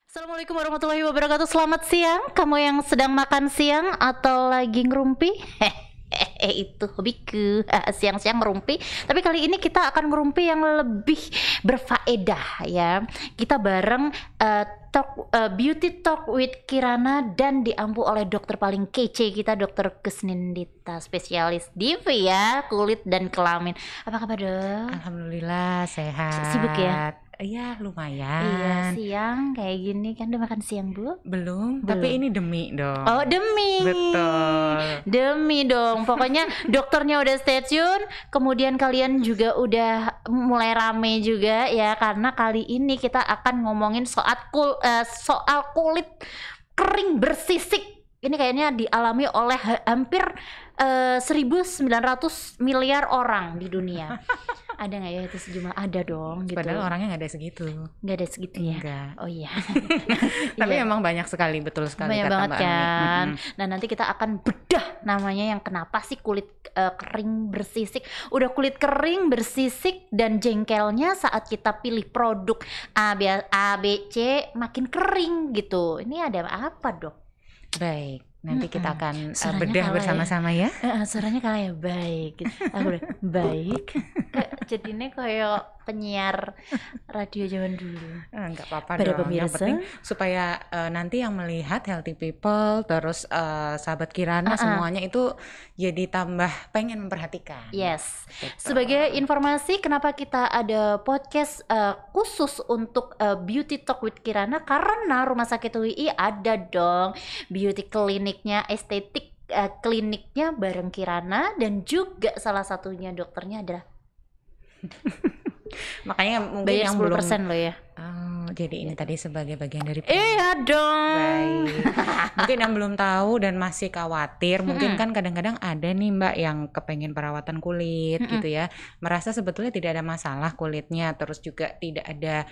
Assalamualaikum warahmatullahi wabarakatuh. Selamat siang, kamu yang sedang makan siang atau lagi ngerumpi. Itu hobiku, siang-siang ngerumpi. Tapi kali ini kita akan ngerumpi yang lebih berfaedah ya. Kita bareng Beauty Talk with Kirana dan diampu oleh dokter paling kece kita, Dokter Kusnindita, spesialis DIY ya, kulit dan kelamin. Apa kabar, Dok? Alhamdulillah sehat. Sibuk ya? Iya Iya, lumayan. siang kayak gini kan. Udah makan siang, Bu? Belum, tapi ini demi dong. Oh, demi. Betul. Demi dong. Pokoknya dokternya udah stay tune, kemudian kalian juga udah mulai rame juga ya, karena kali ini kita akan ngomongin soal kulit kering bersisik. Ini kayaknya dialami oleh hampir 1.900 miliar orang di dunia. Ada nggak ya itu sejumlah? Ada dong gitu. Padahal orangnya nggak ada segitu. Nggak ada segitunya. Enggak. Oh iya. Tapi Iya. emang banyak sekali, betul sekali Banyak kata banget Mbak Noni. kan. Nah, nanti kita akan bedah namanya yang kenapa sih kulit kering bersisik. Udah kulit kering bersisik dan jengkelnya saat kita pilih produk A, B, C makin kering gitu. Ini ada apa, Dok? Baik, nanti kita akan Suaranya bedah kalah bersama-sama ya. Suaranya kayak baik gitu. Aku udah baik. Jadinya kayak penyiar radio zaman dulu. Enggak apa-apa Pada dong. Yang pemirsa. penting supaya nanti yang melihat Healthy People terus sahabat Kirana semuanya itu jadi tambah pengen memperhatikan. Yes. Betul. Sebagai informasi, kenapa kita ada podcast khusus untuk Beauty Talk with Kirana, karena Rumah Sakit UI ada dong beauty kliniknya, estetik kliniknya bareng Kirana, dan juga salah satunya dokternya adalah Makanya mungkin bayar yang 10% belum loh ya. jadi ini tadi sebagai bagian dari Iya dong. baik. Mungkin yang belum tahu dan masih khawatir, mungkin kan kadang-kadang ada nih Mbak yang kepengen perawatan kulit gitu ya, merasa sebetulnya tidak ada masalah kulitnya, terus juga tidak ada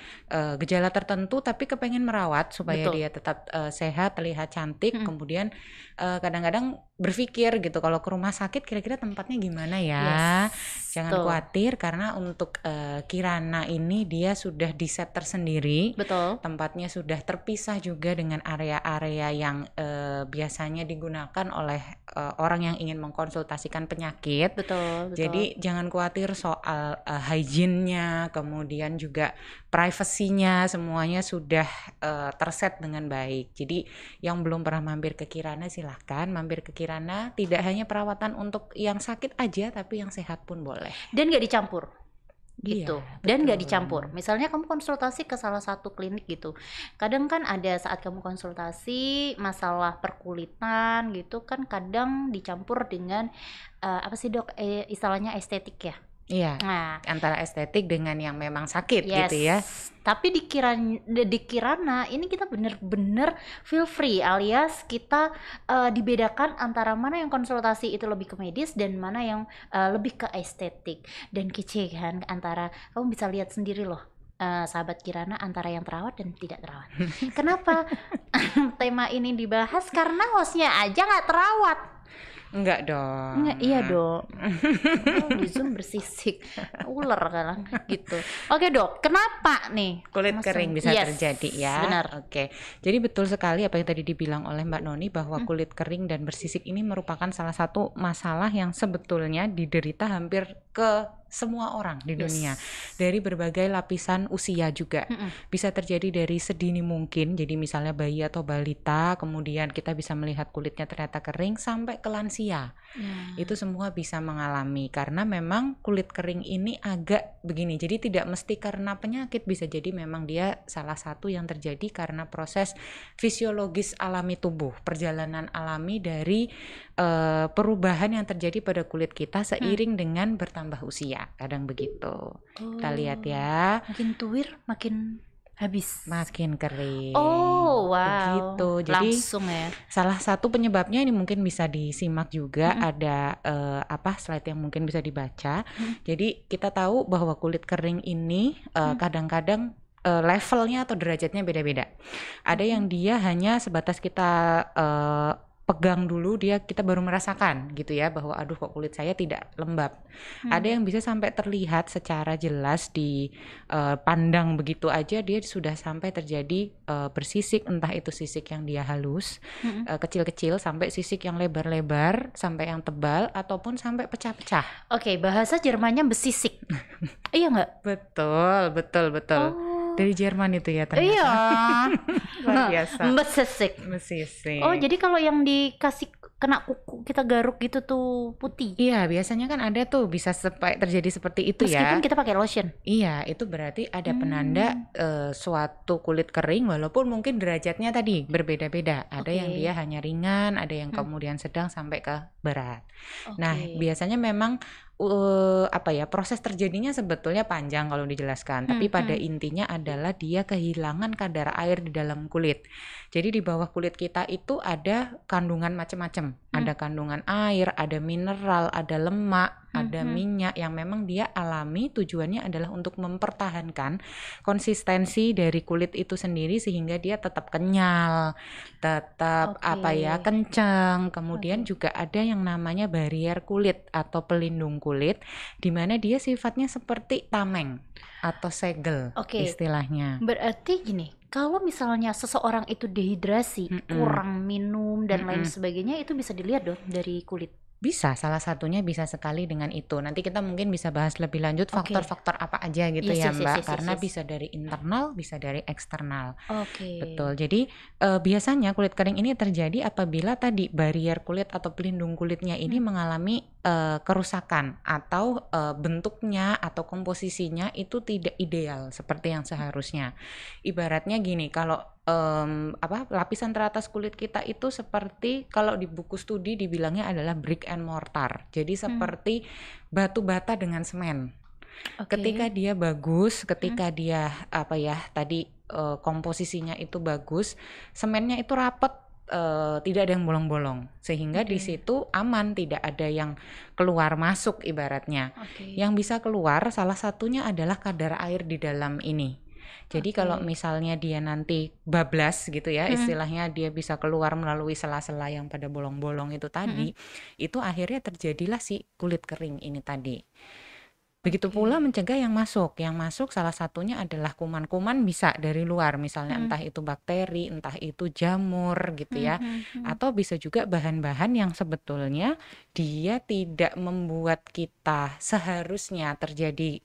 gejala tertentu, tapi kepengen merawat supaya Betul. dia tetap sehat, terlihat cantik. Kemudian kadang-kadang berpikir gitu, kalau ke rumah sakit kira-kira tempatnya gimana ya. Yes, Jangan betul. khawatir karena untuk Kirana ini dia sudah di set tersendiri. Betul. Tempatnya sudah terpisah juga dengan area-area yang biasanya digunakan oleh orang yang ingin mengkonsultasikan penyakit. Betul. Jadi jangan khawatir soal hygiene-nya, kemudian juga privasinya, semuanya sudah terset dengan baik. Jadi yang belum pernah mampir ke Kirana silahkan mampir ke Kirana. Tidak hanya perawatan untuk yang sakit aja, tapi yang sehat pun boleh. Dan nggak dicampur. Gitu. Iya, Dan nggak betul. dicampur. Misalnya kamu konsultasi ke salah satu klinik gitu, kadang kan ada saat kamu konsultasi masalah perkulitan gitu kan, kadang dicampur dengan apa sih Dok, istilahnya estetik ya. Iya, Nah, antara estetik dengan yang memang sakit yes. gitu ya. Tapi di Kirana ini kita bener-bener feel free, alias kita dibedakan antara mana yang konsultasi itu lebih ke medis dan mana yang lebih ke estetik. Dan kece kan, antara kamu bisa lihat sendiri loh, sahabat Kirana, antara yang terawat dan tidak terawat. Kenapa tema ini dibahas? Karena hostnya aja nggak terawat. Enggak dong. Enggak, iya dong. Oh, di Zoom bersisik ular kan gitu. Oke Dok, kenapa nih Kulit langsung- kering bisa Yes, terjadi ya. benar. Oke. Jadi betul sekali apa yang tadi dibilang oleh Mbak Noni bahwa kulit kering dan bersisik ini merupakan salah satu masalah yang sebetulnya diderita hampir ke semua orang di dunia. Dari berbagai lapisan usia juga. Bisa terjadi dari sedini mungkin. Jadi misalnya bayi atau balita, kemudian kita bisa melihat kulitnya ternyata kering sampai ke lansia. Itu semua bisa mengalami karena memang kulit kering ini agak begini. Jadi tidak mesti karena penyakit, bisa jadi memang dia salah satu yang terjadi karena proses fisiologis alami tubuh, perjalanan alami dari perubahan yang terjadi pada kulit kita seiring dengan bertambah usia. Kadang begitu. Kita lihat ya, Makin tuir makin habis. makin kering. Oh wow. Begitu. Jadi langsung ya. salah satu penyebabnya ini mungkin bisa disimak juga, ada slide yang mungkin bisa dibaca. Jadi kita tahu bahwa kulit kering ini kadang-kadang levelnya atau derajatnya beda-beda. Ada yang dia hanya sebatas kita pegang dulu kita baru merasakan gitu ya bahwa aduh kok kulit saya tidak lembab. Ada yang bisa sampai terlihat secara jelas di pandang begitu aja dia sudah sampai terjadi bersisik, entah itu sisik yang dia halus, kecil-kecil sampai sisik yang lebar-lebar, sampai yang tebal ataupun sampai pecah-pecah. Oke, bahasa Jermannya besisik. Iya nggak? Betul. Oh. Dari Jerman itu ya ternyata. Iya. Luar biasa. Besisik. Besisik. Oh, jadi kalau yang dikasih kena kuku kita garuk gitu tuh putih. Iya, biasanya kan ada tuh bisa terjadi seperti itu ya. Meskipun kita pakai lotion. Iya, itu berarti ada penanda suatu kulit kering walaupun mungkin derajatnya tadi berbeda-beda. Ada yang dia hanya ringan, ada yang kemudian sedang sampai ke berat. Nah, biasanya memang proses terjadinya sebetulnya panjang kalau dijelaskan, tapi pada intinya adalah dia kehilangan kadar air di dalam kulit. Jadi di bawah kulit kita itu ada kandungan macam-macam. Ada kandungan air, ada mineral, ada lemak, ada minyak yang memang dia alami, tujuannya adalah untuk mempertahankan konsistensi dari kulit itu sendiri sehingga dia tetap kenyal, tetap kencang. Kemudian juga ada yang namanya barrier kulit atau pelindung kulit di mana dia sifatnya seperti tameng atau segel istilahnya. Berarti gini, kalau misalnya seseorang itu dehidrasi, kurang minum dan lain sebagainya, itu bisa dilihat dong dari kulit. Bisa, salah satunya bisa sekali dengan itu. Nanti kita mungkin bisa bahas lebih lanjut faktor-faktor apa aja gitu ya Mbak, karena bisa dari internal, bisa dari eksternal. Betul. Jadi biasanya kulit kering ini terjadi apabila tadi barrier kulit atau pelindung kulitnya ini mengalami kerusakan atau bentuknya atau komposisinya itu tidak ideal seperti yang seharusnya. Ibaratnya gini, kalau lapisan teratas kulit kita itu seperti kalau di buku studi dibilangnya adalah brick and mortar. Jadi seperti batu bata dengan semen. Ketika dia bagus, ketika dia komposisinya itu bagus, semennya itu rapet, tidak ada yang bolong-bolong, sehingga di situ aman, tidak ada yang keluar masuk ibaratnya. Yang bisa keluar salah satunya adalah kadar air di dalam ini. Jadi kalau misalnya dia nanti bablas gitu ya, istilahnya dia bisa keluar melalui sela-sela yang pada bolong-bolong itu tadi, itu akhirnya terjadilah si kulit kering ini tadi. Begitu pula mencegah yang masuk. Yang masuk salah satunya adalah kuman-kuman bisa dari luar, misalnya entah itu bakteri, entah itu jamur gitu ya. Atau bisa juga bahan-bahan yang sebetulnya dia tidak membuat kita seharusnya terjadi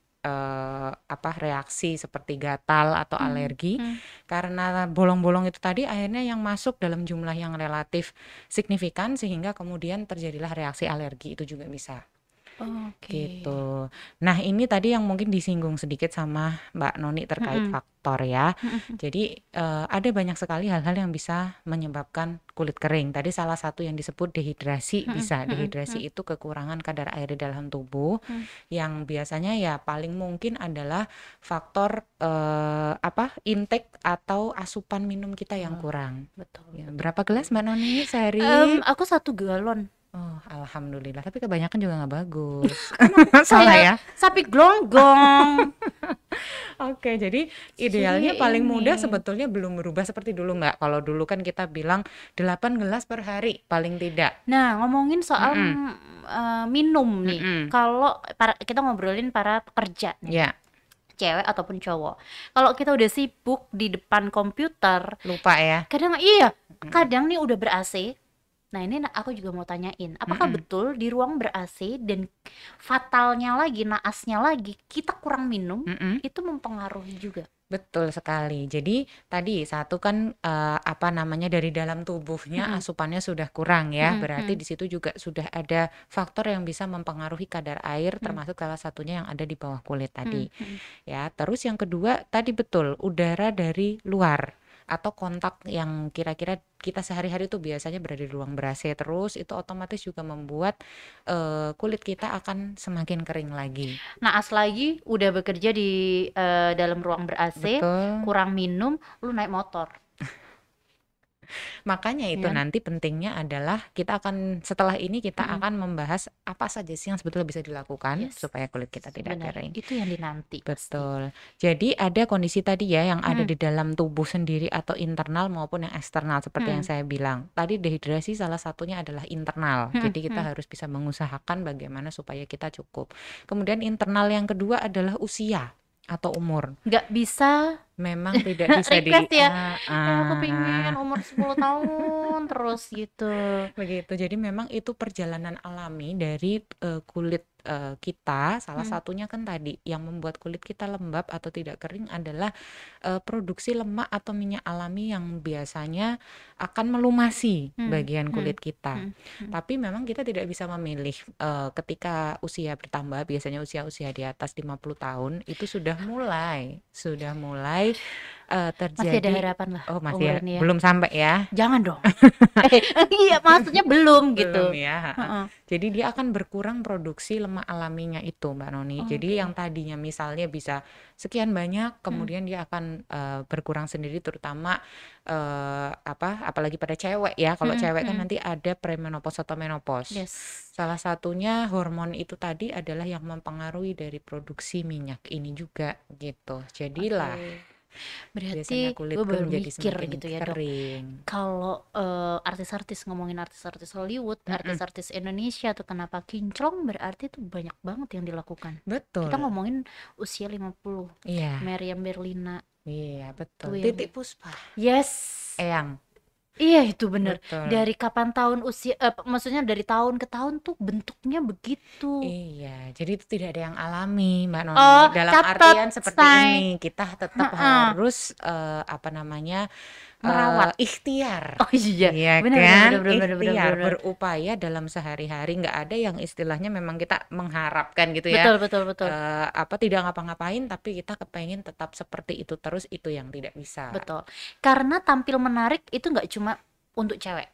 reaksi seperti gatal atau alergi, karena bolong-bolong itu tadi akhirnya yang masuk dalam jumlah yang relatif signifikan sehingga kemudian terjadilah reaksi alergi, itu juga bisa. Gitu. Nah ini tadi yang mungkin disinggung sedikit sama Mbak Noni terkait faktor ya. Jadi ada banyak sekali hal-hal yang bisa menyebabkan kulit kering. Tadi salah satu yang disebut dehidrasi bisa. Dehidrasi itu kekurangan kadar air di dalam tubuh, yang biasanya ya paling mungkin adalah faktor intake atau asupan minum kita yang kurang. Ya, berapa gelas Mbak Noni sehari? Aku 1 galon. Oh, alhamdulillah. Tapi kebanyakan juga nggak bagus. Salah ya. Sapi glonggong. Oke, jadi idealnya paling mudah sebetulnya belum berubah seperti dulu Mbak. Kalau dulu kan kita bilang 8 gelas per hari paling tidak. Nah, ngomongin soal minum nih. Kalau kita ngobrolin para pekerja nih. Cewek ataupun cowok. Kalau kita udah sibuk di depan komputer, lupa ya. Kadang nih udah ber-AC. Nah ini aku juga mau tanyain, apakah betul di ruang ber-AC dan fatalnya lagi, naasnya lagi, kita kurang minum, itu mempengaruhi juga? Betul sekali. Jadi tadi satu kan dari dalam tubuhnya asupannya sudah kurang ya. Berarti di situ juga sudah ada faktor yang bisa mempengaruhi kadar air, termasuk salah satunya yang ada di bawah kulit tadi. Ya, terus yang kedua tadi betul udara dari luar atau kontak yang kira-kira kita sehari-hari itu biasanya berada di ruang ber-AC terus, itu otomatis juga membuat kulit kita akan semakin kering lagi. Naas lagi, udah bekerja di dalam ruang ber-AC, kurang minum, lu naik motor. Makanya itu ya kan? nanti pentingnya adalah kita akan setelah ini kita Mm-mm. akan membahas apa saja sih yang sebetulnya bisa dilakukan Yes, supaya kulit kita tidak benar. kering. Itu yang dinanti pasti. Betul. Jadi ada kondisi tadi ya yang ada Mm, di dalam tubuh sendiri atau internal maupun yang eksternal seperti yang mm, saya bilang. Tadi dehidrasi salah satunya adalah internal. mm, Jadi kita mm. harus bisa mengusahakan bagaimana supaya kita cukup. Kemudian internal yang kedua adalah usia atau umur. Nggak bisa Memang tidak bisa request ya. Aku ah. pengen umur 10 tahun terus gitu. Begitu. Jadi memang itu perjalanan alami dari kulit kita. Salah Hmm, satunya kan tadi yang membuat kulit kita lembab atau tidak kering adalah produksi lemak atau minyak alami yang biasanya akan melumasi hmm, bagian hmm, kulit kita. hmm, hmm. Tapi memang kita tidak bisa memilih ketika usia bertambah, biasanya usia-usia di atas 50 tahun itu sudah mulai Masih ada terjadi. harapan lah Oh, masih umur ya, ini ya. belum sampai ya. Jangan dong. Iya, maksudnya belum Belum gitu. ya, heeh. Heeh. Jadi dia akan berkurang produksi lemak alaminya itu, Mbak Noni. Jadi yang Oke. tadinya misalnya bisa sekian banyak, Hmm, kemudian dia akan berkurang sendiri, terutama apalagi pada cewek ya. Kalau hmm, cewek kan hmm. nanti ada premenopause atau menopause. Yes. Salah satunya hormon itu tadi adalah yang mempengaruhi dari produksi minyak ini juga gitu. Jadilah Oke. biasanya Berarti gue kulitku baru menjadi mikir semakin gitu ya, Dok. kering. Kalau artis-artis ngomongin artis-artis Hollywood, Mm-mm. artis-artis Indonesia tuh kenapa kinclong berarti tuh banyak banget yang dilakukan. Kita Betul. ngomongin usia 50, Iya, Meriam Berlina iya tuh betul. yang Titik Puspa. yes. Eyang. Iya itu bener. Betul. Dari kapan tahun usia, maksudnya dari tahun ke tahun tuh bentuknya begitu. Iya, jadi itu tidak ada yang alami, Mbak Noni. Oh, Dalam catat, artian seperti say. ini, kita tetap Heeh. harus Merawat. ikhtiar. Oh iya, Iya bener kan? bener bener bener bener Ikhtiar, bener. berupaya dalam sehari-hari. Nggak ada yang istilahnya memang kita mengharapkan gitu ya. Betul betul betul Tidak ngapa-ngapain, tapi kita kepengen tetap seperti itu terus, itu yang tidak bisa. betul. Karena tampil menarik itu nggak cuma untuk cewek.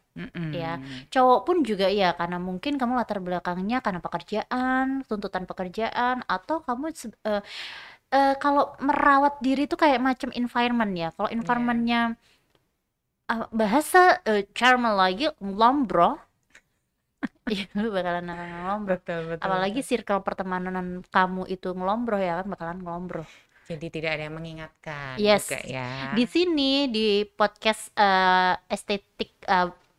Ya, Mm-mm. cowok pun juga ya, karena mungkin kamu latar belakangnya karena pekerjaan, tuntutan pekerjaan, atau kamu kalau merawat diri itu kayak macam environment ya. Kalau Iya. environmentnya bahasa Charma lagi ngelombro, ya lu bakalan akan ngelombro. Betul, betul, Apalagi betul. circle pertemanan kamu itu ngelombro ya kan, bakalan ngelombro. Jadi tidak ada yang mengingatkan Yes, juga ya. di sini di podcast estetik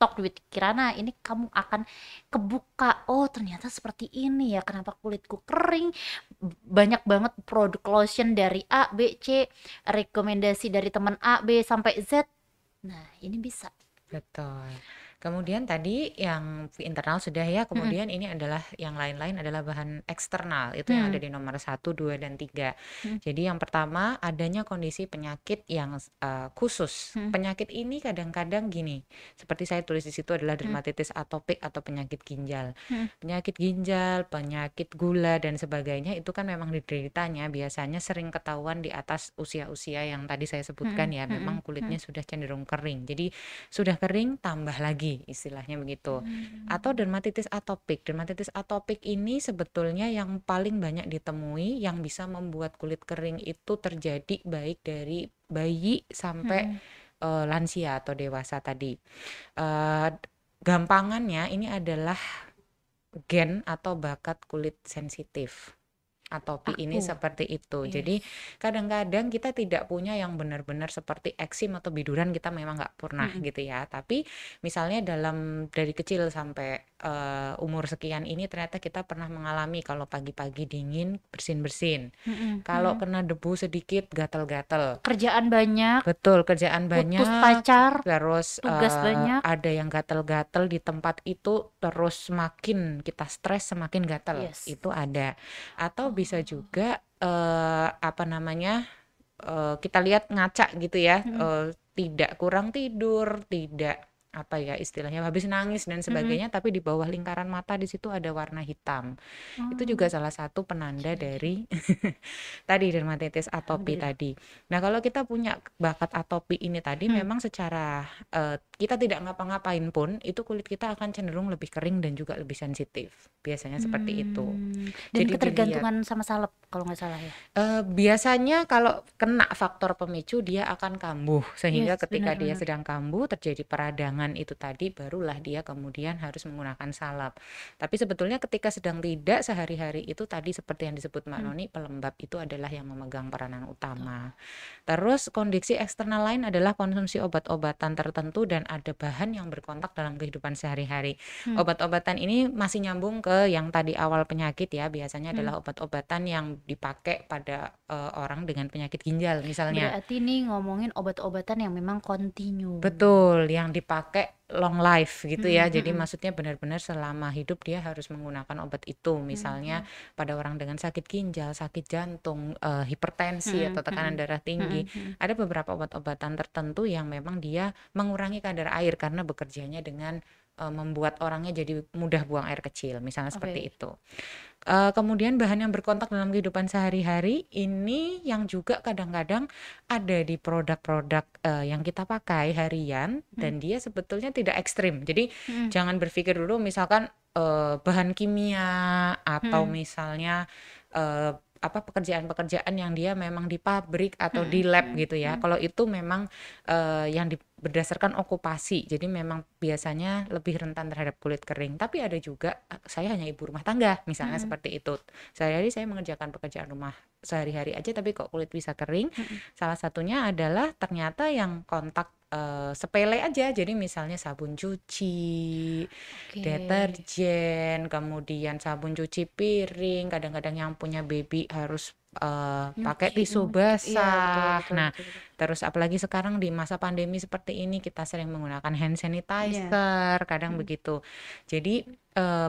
Talk with Kirana ini kamu akan kebuka, oh ternyata seperti ini ya, kenapa kulitku kering. Banyak banget produk lotion dari A, B, C, rekomendasi dari teman A, B sampai Z. Nah, ini bisa. Betul. Kemudian tadi yang internal sudah ya, kemudian ini adalah yang lain-lain adalah bahan eksternal, itu yang ada di nomor 1, 2, dan 3. Jadi yang pertama adanya kondisi penyakit yang khusus. Penyakit ini kadang-kadang gini, seperti saya tulis di situ adalah dermatitis atopik atau penyakit ginjal. Penyakit ginjal, penyakit gula dan sebagainya itu kan memang dideritanya biasanya sering ketahuan di atas usia-usia yang tadi saya sebutkan ya, memang kulitnya sudah cenderung kering. Jadi sudah kering tambah lagi istilahnya begitu. Atau dermatitis atopik. Dermatitis atopik ini sebetulnya yang paling banyak ditemui yang bisa membuat kulit kering itu terjadi baik dari bayi sampai lansia atau dewasa tadi. Gampangannya ini adalah gen atau bakat kulit sensitif. Atopi ini seperti itu. Jadi kadang-kadang kita tidak punya yang benar-benar seperti eksim atau biduran, kita memang nggak pernah gitu ya. Tapi misalnya dari kecil sampai umur sekian ini ternyata kita pernah mengalami kalau pagi-pagi dingin bersin-bersin. Kalau kena debu sedikit gatal-gatal. Kerjaan banyak. Betul, kerjaan banyak. Putus pacar. Terus tugas banyak. ada yang gatal-gatal di tempat itu, terus semakin kita stres semakin gatal. Yes. Itu ada. Atau bisa juga kita lihat ngaca gitu ya, tidak kurang tidur, tidak apa ya istilahnya, habis nangis dan sebagainya, tapi di bawah lingkaran mata di situ ada warna hitam. Itu juga salah satu penanda dari tadi dermatitis atopi Alhamdulillah. tadi. Nah, kalau kita punya bakat atopi ini tadi, memang secara kita tidak ngapa-ngapain pun itu kulit kita akan cenderung lebih kering dan juga lebih sensitif. Biasanya seperti itu. Dan Jadi ketergantungan sama salep kalau nggak salah ya. biasanya kalau kena faktor pemicu dia akan kambuh, sehingga Yes, ketika dia benar-benar. sedang kambuh terjadi peradangan itu tadi, barulah dia kemudian harus menggunakan salep. Tapi sebetulnya ketika sedang tidak sehari-hari itu tadi seperti yang disebut Mbak Noni, pelembab itu adalah yang memegang peranan utama. Terus kondisi eksternal lain adalah konsumsi obat-obatan tertentu dan ada bahan yang berkontak dalam kehidupan sehari-hari. Obat-obatan ini masih nyambung ke yang tadi awal penyakit ya, biasanya adalah obat-obatan yang dipakai pada orang dengan penyakit ginjal misalnya. Berarti ini ngomongin obat-obatan yang memang kontinu. Betul, yang dipakai long life gitu ya. Jadi maksudnya benar-benar selama hidup dia harus menggunakan obat itu. Misalnya pada orang dengan sakit ginjal, sakit jantung, hipertensi atau tekanan darah tinggi, ada beberapa obat-obatan tertentu yang memang dia mengurangi kadar air karena bekerjanya dengan membuat orangnya jadi mudah buang air kecil, misalnya seperti itu. Kemudian bahan yang berkontak dalam kehidupan sehari-hari ini yang juga kadang-kadang ada di produk-produk yang kita pakai harian, dan dia sebetulnya tidak ekstrim. Jadi jangan berpikir dulu misalkan bahan kimia atau misalnya pekerjaan-pekerjaan yang dia memang di pabrik atau di lab gitu ya. Kalau itu memang yang berdasarkan okupasi, jadi memang biasanya lebih rentan terhadap kulit kering. Tapi ada juga saya hanya ibu rumah tangga misalnya seperti itu. Sehari-hari saya mengerjakan pekerjaan rumah sehari-hari aja tapi kok kulit bisa kering. Salah satunya adalah ternyata yang kontak sepele aja, jadi misalnya sabun cuci, deterjen, kemudian sabun cuci piring, kadang-kadang yang punya baby harus pakai tisu basah. Nah, terus apalagi sekarang di masa pandemi seperti ini kita sering menggunakan hand sanitizer, kadang begitu. Jadi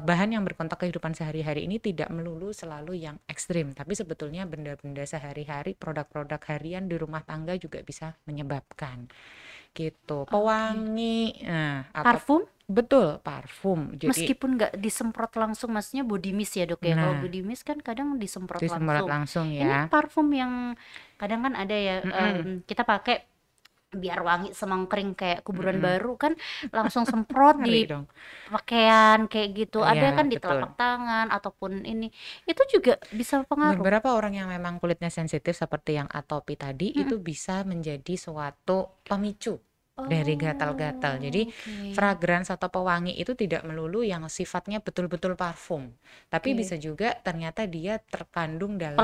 bahan yang berkontak kehidupan sehari-hari ini tidak melulu selalu yang ekstrim, tapi sebetulnya benda-benda sehari-hari, produk-produk harian di rumah tangga juga bisa menyebabkan gitu. Pewangi, Parfum? betul, parfum. Jadi Meskipun nggak disemprot langsung, maksudnya body mist ya dok ya. Kalau body mist kan kadang disemprot langsung Ini ya. parfum yang kadang kan ada ya, kita pakai biar wangi semangkring kayak kuburan baru kan, langsung semprot di Ngeri dong. pakaian kayak gitu. Ada Iya, kan di betul. telapak tangan ataupun ini. Itu juga bisa pengaruh. Beberapa orang yang memang kulitnya sensitif seperti yang atopi tadi itu bisa menjadi suatu pemicu dari gatal-gatal. Jadi fragrance atau pewangi itu tidak melulu yang sifatnya betul-betul parfum, tapi bisa juga ternyata dia terkandung dalam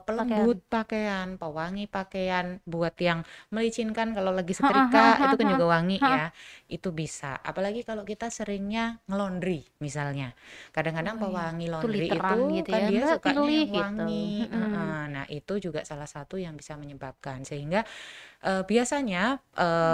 pelembut pakaian, pewangi pakaian, buat yang melicinkan kalau lagi setrika itu kan juga wangi ya, itu bisa. Apalagi kalau kita seringnya ngelondri misalnya, kadang-kadang pewangi laundry itu gitu kan ya, dia Mbak, sukanya pilih yang wangi. Nah itu juga salah satu yang bisa menyebabkan, sehingga biasanya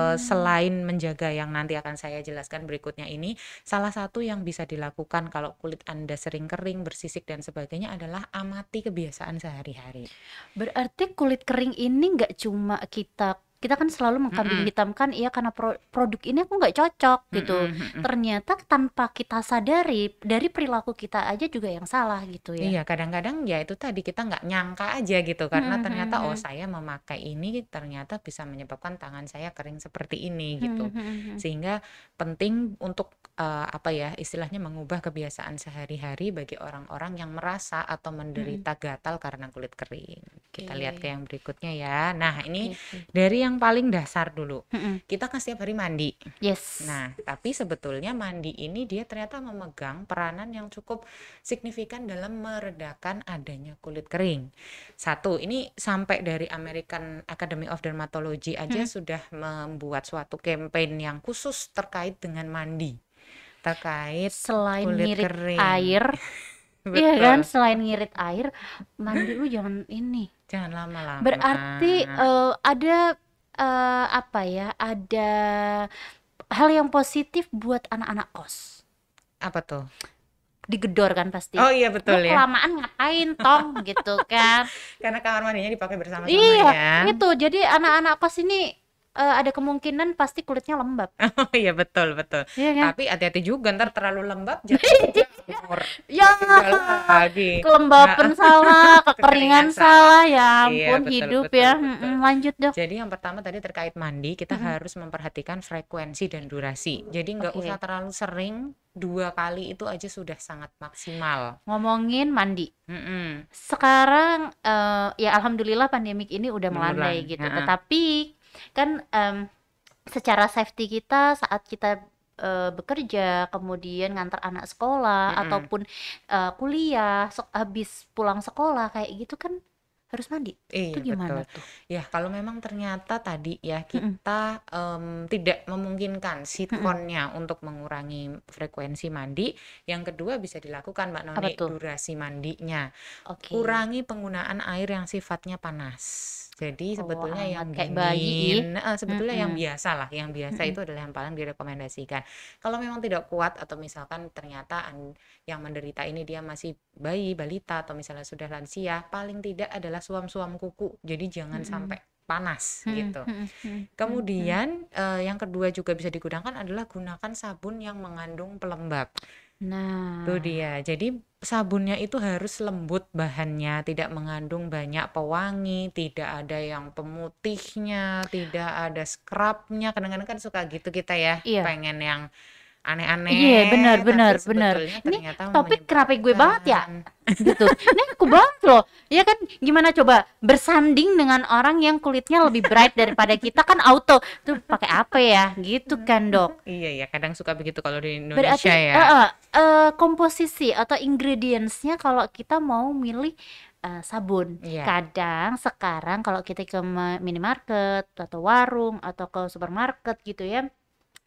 selain menjaga yang nanti akan saya jelaskan berikutnya ini, salah satu yang bisa dilakukan kalau kulit Anda sering kering, bersisik dan sebagainya adalah amati kebiasaan sehari-hari. Berarti kulit kering ini nggak cuma kita kan selalu mengkambing hitamkan, iya karena produk ini aku nggak cocok gitu. Ternyata tanpa kita sadari, dari perilaku kita aja juga yang salah gitu ya. Iya, kadang-kadang ya itu tadi kita nggak nyangka aja gitu, karena ternyata oh saya memakai ini ternyata bisa menyebabkan tangan saya kering seperti ini gitu. Sehingga penting untuk apa ya istilahnya mengubah kebiasaan sehari-hari bagi orang-orang yang merasa atau menderita gatal karena kulit kering. Kita lihat ke yang berikutnya ya. Nah ini dari yang paling dasar dulu. Kita kan setiap hari mandi. Yes. Nah, tapi sebetulnya mandi ini dia ternyata memegang peranan yang cukup signifikan dalam meredakan adanya kulit kering. Satu, ini sampai dari American Academy of Dermatology aja sudah membuat suatu campaign yang khusus terkait dengan mandi. Terkait Selain kulit ngirit kering. air, iya kan, selain ngirit air, mandi lu jangan ini. Jangan lama-lama. Berarti ada apa ya? Ada hal yang positif buat anak-anak kos. Apa tuh? Digedor kan pasti. Oh iya betul ya. Kelamaan ngapain tong gitu kan. Karena kamar mandinya dipakai bersama-sama Iya, ya. itu. Jadi anak-anak kos ini ada kemungkinan pasti kulitnya lembab. Oh iya betul betul. Iya kan? Tapi hati-hati juga ntar terlalu lembab jadi jamur. Ya, Beda lagi. kelembapan salah, kekeringan Kekeringan salah. salah, ya Iya ampun betul hidup betul ya. betul. Lanjut dok. Jadi yang pertama tadi terkait mandi, kita Mm-mm. harus memperhatikan frekuensi dan durasi. Jadi nggak usah Oke, terlalu sering, 2 kali itu aja sudah sangat maksimal. ngomongin mandi. Mm-mm. Sekarang ya alhamdulillah pandemik ini udah melandai Mulai. gitu. Heeh. Tetapi kan secara safety kita saat kita bekerja, kemudian ngantar anak sekolah Mm-mm. ataupun kuliah, habis pulang sekolah kayak gitu kan harus mandi. Itu Iya betul. gimana tuh? Ya kalau memang ternyata tadi ya Mm-mm. kita tidak memungkinkan Mm-mm. sitkonnya untuk mengurangi frekuensi mandi, yang kedua bisa dilakukan Mbak Apa Noni, tuh? durasi mandinya. Oke. Kurangi penggunaan air yang sifatnya panas. Jadi Oh, sebetulnya hangat yang kayak bayi ih. dingin, sebetulnya yang Mm-mm. biasa lah, yang biasa Mm-mm. itu adalah yang paling direkomendasikan. Kalau memang tidak kuat atau misalkan ternyata yang menderita ini dia masih bayi, balita atau misalnya sudah lansia, paling tidak adalah suam-suam kuku. Jadi jangan Mm-mm. sampai panas Mm-mm. gitu. Mm-mm. Mm-mm. Kemudian yang kedua juga bisa digunakan adalah gunakan sabun yang mengandung pelembab. Itu Nah, dia. Jadi sabunnya itu harus lembut bahannya, tidak mengandung banyak pewangi, tidak ada yang pemutihnya, tidak ada scrubnya. Kadang-kadang kan suka gitu kita ya, iya. pengen yang Iya, benar, aneh-aneh, benar, tapi benar. sebetulnya Ini ternyata topik kenapa gue banget ya? menyebabkan. Gitu. Ini aku banget loh. Ya kan, gimana coba bersanding dengan orang yang kulitnya lebih bright daripada kita kan auto. Tuh pakai apa ya? Gitu kan, Dok. Iya ya, kadang suka begitu kalau di Berarti Indonesia ya. komposisi atau ingredientsnya kalau kita mau milih sabun. Iya, Kadang sekarang kalau kita ke minimarket atau warung atau ke supermarket gitu ya,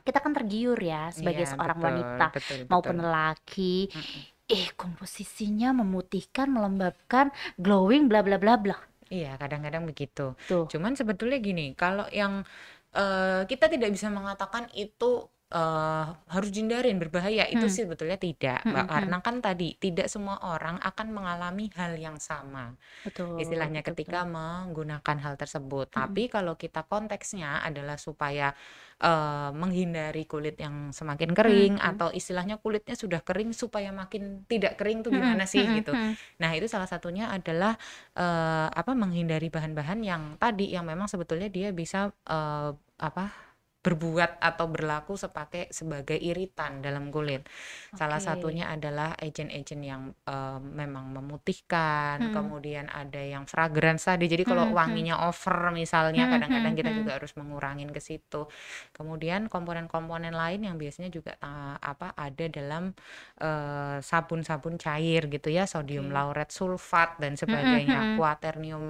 kita kan tergiur ya iya sebagai seorang betul, wanita betul, betul. maupun lelaki. Mm-mm. Komposisinya memutihkan, melembabkan, glowing, bla bla bla bla. Iya, kadang-kadang begitu. Tuh. Cuman sebetulnya gini, kalau yang kita tidak bisa mengatakan itu harus dihindarin, berbahaya. Itu Hmm. sih sebetulnya tidak, Hmm, Mbak. hmm, hmm. Karena kan tadi tidak semua orang akan mengalami hal yang sama. Betul, Istilahnya betul, betul. ketika menggunakan hal tersebut. Hmm, Tapi kalau kita konteksnya adalah supaya menghindari kulit yang semakin hmm, kering hmm, atau istilahnya kulitnya sudah kering supaya makin tidak kering tuh hmm, hmm, gimana sih hmm, gitu. hmm. Nah, itu salah satunya adalah menghindari bahan-bahan yang tadi yang memang sebetulnya dia bisa berbuat atau berlaku sebagai iritan dalam kulit. Salah Oke. satunya adalah agent-agent yang memang memutihkan, Hmm, kemudian ada yang fragrance tadi. Jadi kalau hmm, hmm, wanginya over misalnya, hmm, kadang-kadang hmm, kita hmm. juga harus mengurangin ke situ. Kemudian komponen-komponen lain yang biasanya juga ada dalam sabun-sabun cair gitu ya, sodium Oke. lauret sulfat dan Hmm, hmm, sebagainya, hmm, quaternium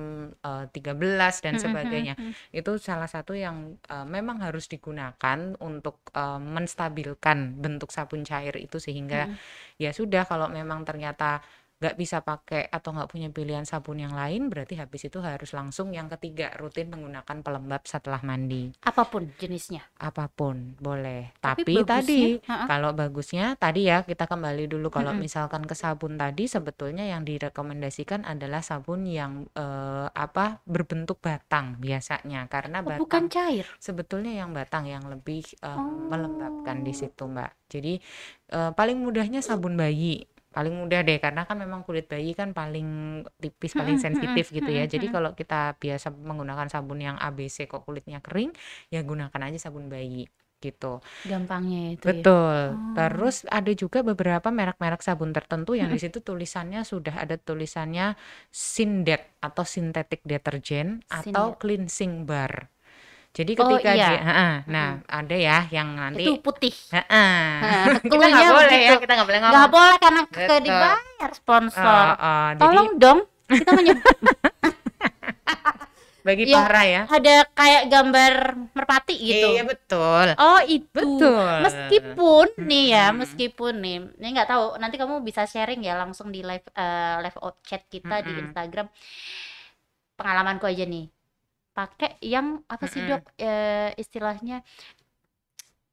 13 dan hmm, hmm, sebagainya. hmm, Itu salah satu yang memang harus digunakan untuk menstabilkan bentuk sabun cair itu sehingga hmm. ya sudah kalau memang ternyata nggak bisa pakai atau nggak punya pilihan sabun yang lain berarti habis itu harus langsung yang ketiga rutin menggunakan pelembab setelah mandi. Apapun jenisnya. Apapun boleh. Tapi Tapi bagusnya, tadi heeh. kalau bagusnya tadi ya kita kembali dulu kalau Hmm. misalkan ke sabun tadi sebetulnya yang direkomendasikan adalah sabun yang berbentuk batang biasanya karena Oh, bukan batang cair. sebetulnya yang batang yang lebih melembabkan di Oh. situ Mbak. Jadi paling mudahnya sabun bayi. Paling mudah deh karena kan memang kulit bayi kan paling tipis, paling Hmm, hmm, sensitif gitu ya. hmm, Jadi hmm. kalau kita biasa menggunakan sabun yang ABC kok kulitnya kering, ya gunakan aja sabun bayi gitu. Gampangnya itu ya. Betul. Oh, Terus ada juga beberapa merek-merek sabun tertentu yang hmm, di situ tulisannya sudah ada tulisannya Sindet atau synthetic detergent atau Sindet. cleansing bar. Jadi Oh ketika dia, iya. heeh, nah Hmm. ada ya yang Itu nanti, putih. heeh, kita nggak Cluenya boleh ya, begitu. kita nggak boleh Nggak ngomong. boleh karena kagak Betul. dibayar sponsor. Jadi Tolong dong, kita menyebut bagi yang para ya. ada kayak gambar merpati gitu. Iya betul, Oh itu, betul. meskipun nih ya, Mm-mm, meskipun nih, ini nggak tahu, nanti kamu bisa sharing ya langsung di live chat kita di mm-mm, Instagram. Pengalamanku aja nih, pakai yang apa sih mm-mm, dok, istilahnya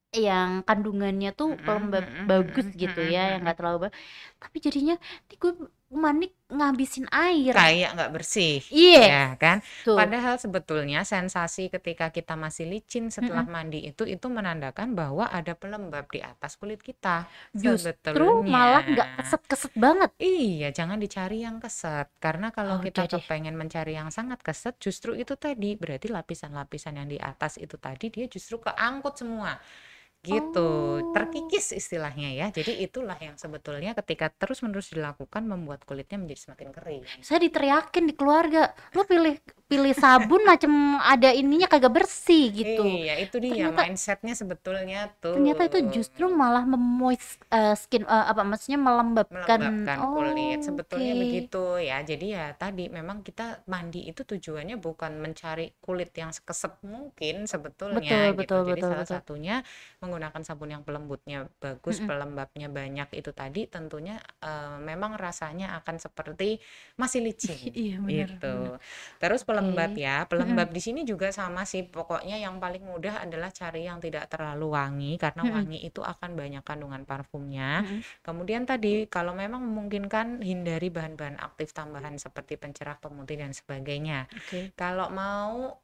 yang kandungannya tuh mm-mm, pelembab mm-mm, bagus mm-mm, gitu mm-mm, ya, yang mm-mm. nggak terlalu tapi jadinya nih gue kuman nih ngabisin air. Kayak nggak bersih, Yes, ya kan? tuh. Padahal sebetulnya sensasi ketika kita masih licin setelah Mm-mm. mandi itu menandakan bahwa ada pelembab di atas kulit kita Justru malah sebetulnya. nggak keset-keset banget. Iya, jangan dicari yang keset, karena kalau Oh, kita udah deh. kepengen mencari yang sangat keset, justru itu tadi, berarti lapisan-lapisan yang di atas itu tadi dia justru keangkut semua. Gitu, Oh, terkikis istilahnya ya. Jadi itulah yang sebetulnya ketika terus-menerus dilakukan membuat kulitnya menjadi semakin kering. saya diteriakin di keluarga, lo pilih pilih sabun macam ada ininya kagak bersih gitu. Iya, itu dia Ternyata mindsetnya sebetulnya ternyata itu tuh. justru malah skin, apa maksudnya melembabkan. Melembabkan kulit, Oh, sebetulnya oke. begitu ya. Jadi ya tadi memang kita mandi itu tujuannya bukan mencari kulit yang sekeset mungkin Betul, sebetulnya gitu. betul, Jadi betul, salah betul. satunya menggunakan sabun yang pelembutnya bagus, Mm-mm. pelembabnya banyak itu tadi tentunya memang rasanya akan seperti masih licin Iya, benar, benar. gitu. Terus pelembab Oke. ya, Mm-mm. pelembab di sini juga sama sih. Pokoknya yang paling mudah adalah cari yang tidak terlalu wangi karena Mm-mm. wangi itu akan banyak kandungan parfumnya. Mm-mm. Kemudian tadi kalau memang memungkinkan hindari bahan-bahan aktif tambahan seperti pencerah, pemutih dan sebagainya. Oke. Kalau mau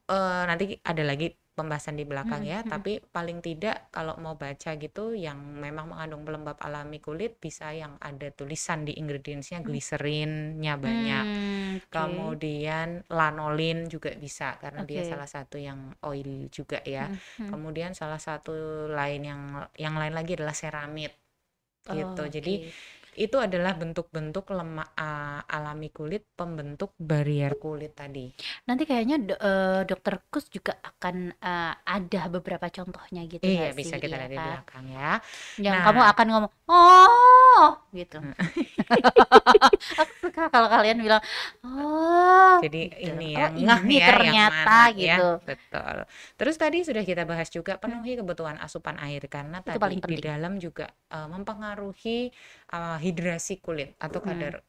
nanti ada lagi pembahasan di belakang Mm-mm. ya, Mm-mm. tapi paling tidak kalau mau baca gitu yang memang mengandung pelembab alami kulit bisa yang ada tulisan di ingredientsnya Mm-mm. gliserinnya banyak. Oke. Kemudian lanolin juga bisa karena dia Oke. salah satu yang oil juga ya. Mm-mm. Mm-mm. Kemudian salah satu lain yang lain lagi adalah seramid gitu. Jadi Oke. itu adalah bentuk-bentuk lemak alami kulit, pembentuk barrier kulit tadi. Nanti kayaknya Dokter Kus juga akan ada beberapa contohnya gitu Iya, nggak bisa sih, kita iya lihat di kan? belakang ya. Yang kamu Nah, akan ngomong, oh, gitu. Aku suka kalau kalian bilang, oh, jadi gitu. ini Oh, yang ngeh ini ya, yang ternyata mana ya, gitu. betul. Terus tadi sudah kita bahas juga Hmm, penuhi kebutuhan asupan air karena itu paling tadi di penting. dalam juga mempengaruhi hidrasi kulit atau Mm, kadar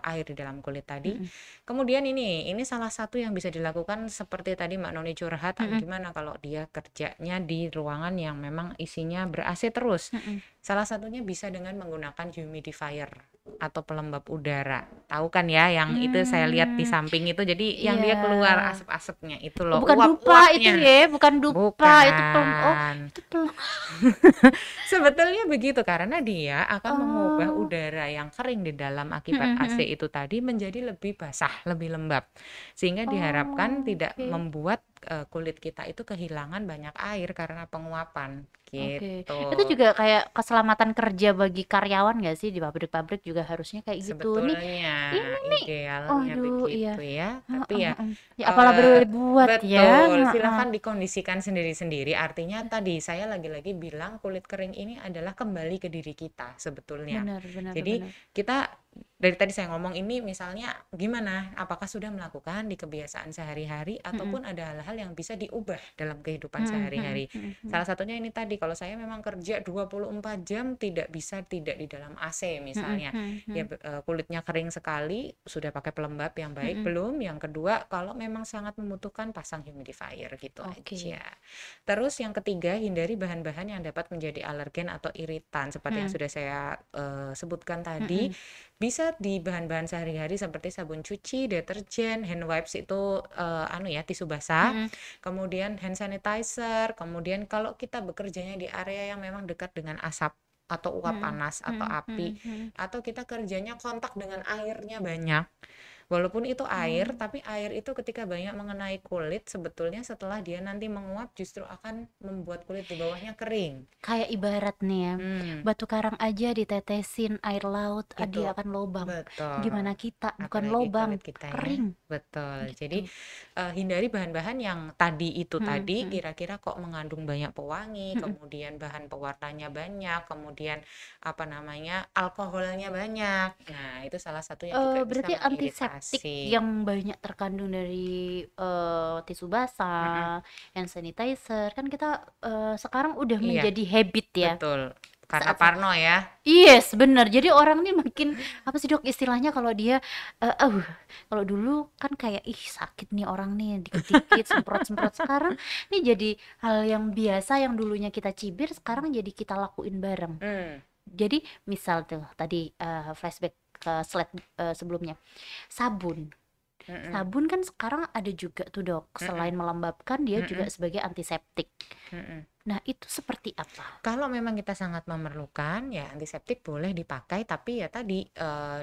air di dalam kulit tadi. mm, Kemudian ini salah satu yang bisa dilakukan seperti tadi Mbak Noni curhat, mm, mm, gimana kalau dia kerjanya di ruangan yang memang isinya ber-AC terus. mm, mm. Salah satunya bisa dengan menggunakan humidifier atau pelembab udara. Tahu kan ya yang itu saya lihat di Hmm, samping itu jadi yang dia keluar iya. asap-asapnya itu Oh, loh, bukan dupa itu uap-uapnya. ya, bukan dupa itu pelem. Oh, Bukan. itu pelem. Sebetulnya begitu karena dia akan mengubah Oh, udara yang kering di dalam akibat mm, mm, AC mm. itu tadi menjadi lebih basah, lebih lembab. Sehingga diharapkan Oh, tidak oke. membuat kulit kita itu kehilangan banyak air karena penguapan Oke, gitu. itu juga kayak keselamatan kerja bagi karyawan nggak sih di pabrik-pabrik juga harusnya kayak gitu nih. Sebetulnya Ini nih, idealnya waduh, iya. begitu ya, Heeh, tapi ya heeh. Ya apalah buat ya. betul, Heeh. silakan dikondisikan sendiri-sendiri. Artinya tadi saya lagi-lagi bilang kulit kering ini adalah kembali ke diri kita sebetulnya. Benar, benar, Jadi benar. kita dari tadi saya ngomong ini misalnya gimana? Apakah sudah melakukan di kebiasaan sehari-hari Mm-mm. ataupun ada hal-hal yang bisa diubah dalam kehidupan Mm-mm, mm-mm, sehari-hari? mm-mm, Salah satunya ini tadi kalau saya memang kerja 24 jam tidak bisa tidak di dalam AC mm-mm, misalnya. Ya mm-mm, kulitnya kering sekali, sudah pakai pelembab yang baik mm-mm. belum? Yang kedua, kalau memang sangat membutuhkan pasang humidifier gitu Oke. aja. Terus yang ketiga, hindari bahan-bahan yang dapat menjadi alergen atau iritan seperti yang Mm, sudah saya sebutkan tadi. mm-mm, Bisa di bahan-bahan sehari-hari seperti sabun cuci, deterjen, hand wipes itu anu ya, tisu basah, mm-mm, kemudian hand sanitizer, kemudian kalau kita bekerjanya di area yang memang dekat dengan asap atau uap mm-mm, panas atau mm-mm, api, mm-mm. atau kita kerjanya kontak dengan airnya banyak. Walaupun itu air, Oh. tapi air itu ketika banyak mengenai kulit, sebetulnya setelah dia nanti menguap justru akan membuat kulit di bawahnya kering. Kayak ibarat nih ya, Hmm, batu karang aja ditetesin air laut, itu dia akan lobang. betul. Gimana kita? Bukan Apalagi lobang, kulit kita ya. kering Betul. Jadi gitu. hindari bahan-bahan yang tadi itu Mm, tadi mm, kira-kira kok mengandung banyak pewangi, mm. kemudian bahan pewarnanya banyak, kemudian apa namanya alkoholnya banyak. Nah, itu salah satu yang juga bisa Berarti antiseptik mengiritasi. yang banyak terkandung dari tisu Mm-mm. basah, hand sanitizer, kan kita sekarang udah Iya, menjadi habit ya. betul. Karena Saat parno ya. Yes, bener. Jadi orang nih makin apa sih dok istilahnya kalau dia kalau dulu kan kayak ih sakit nih orang nih dikit-dikit semprot-semprot, sekarang nih jadi hal yang biasa yang dulunya kita cibir sekarang jadi kita lakuin bareng. Hmm, Jadi misal tuh tadi flashback ke slide sebelumnya. Sabun. Mm-mm. Sabun kan sekarang ada juga tuh dok, selain melembabkan dia juga Mm-mm. sebagai antiseptik. Mm-mm. Nah itu seperti apa? Kalau memang kita sangat memerlukan, ya antiseptik boleh dipakai, tapi ya tadi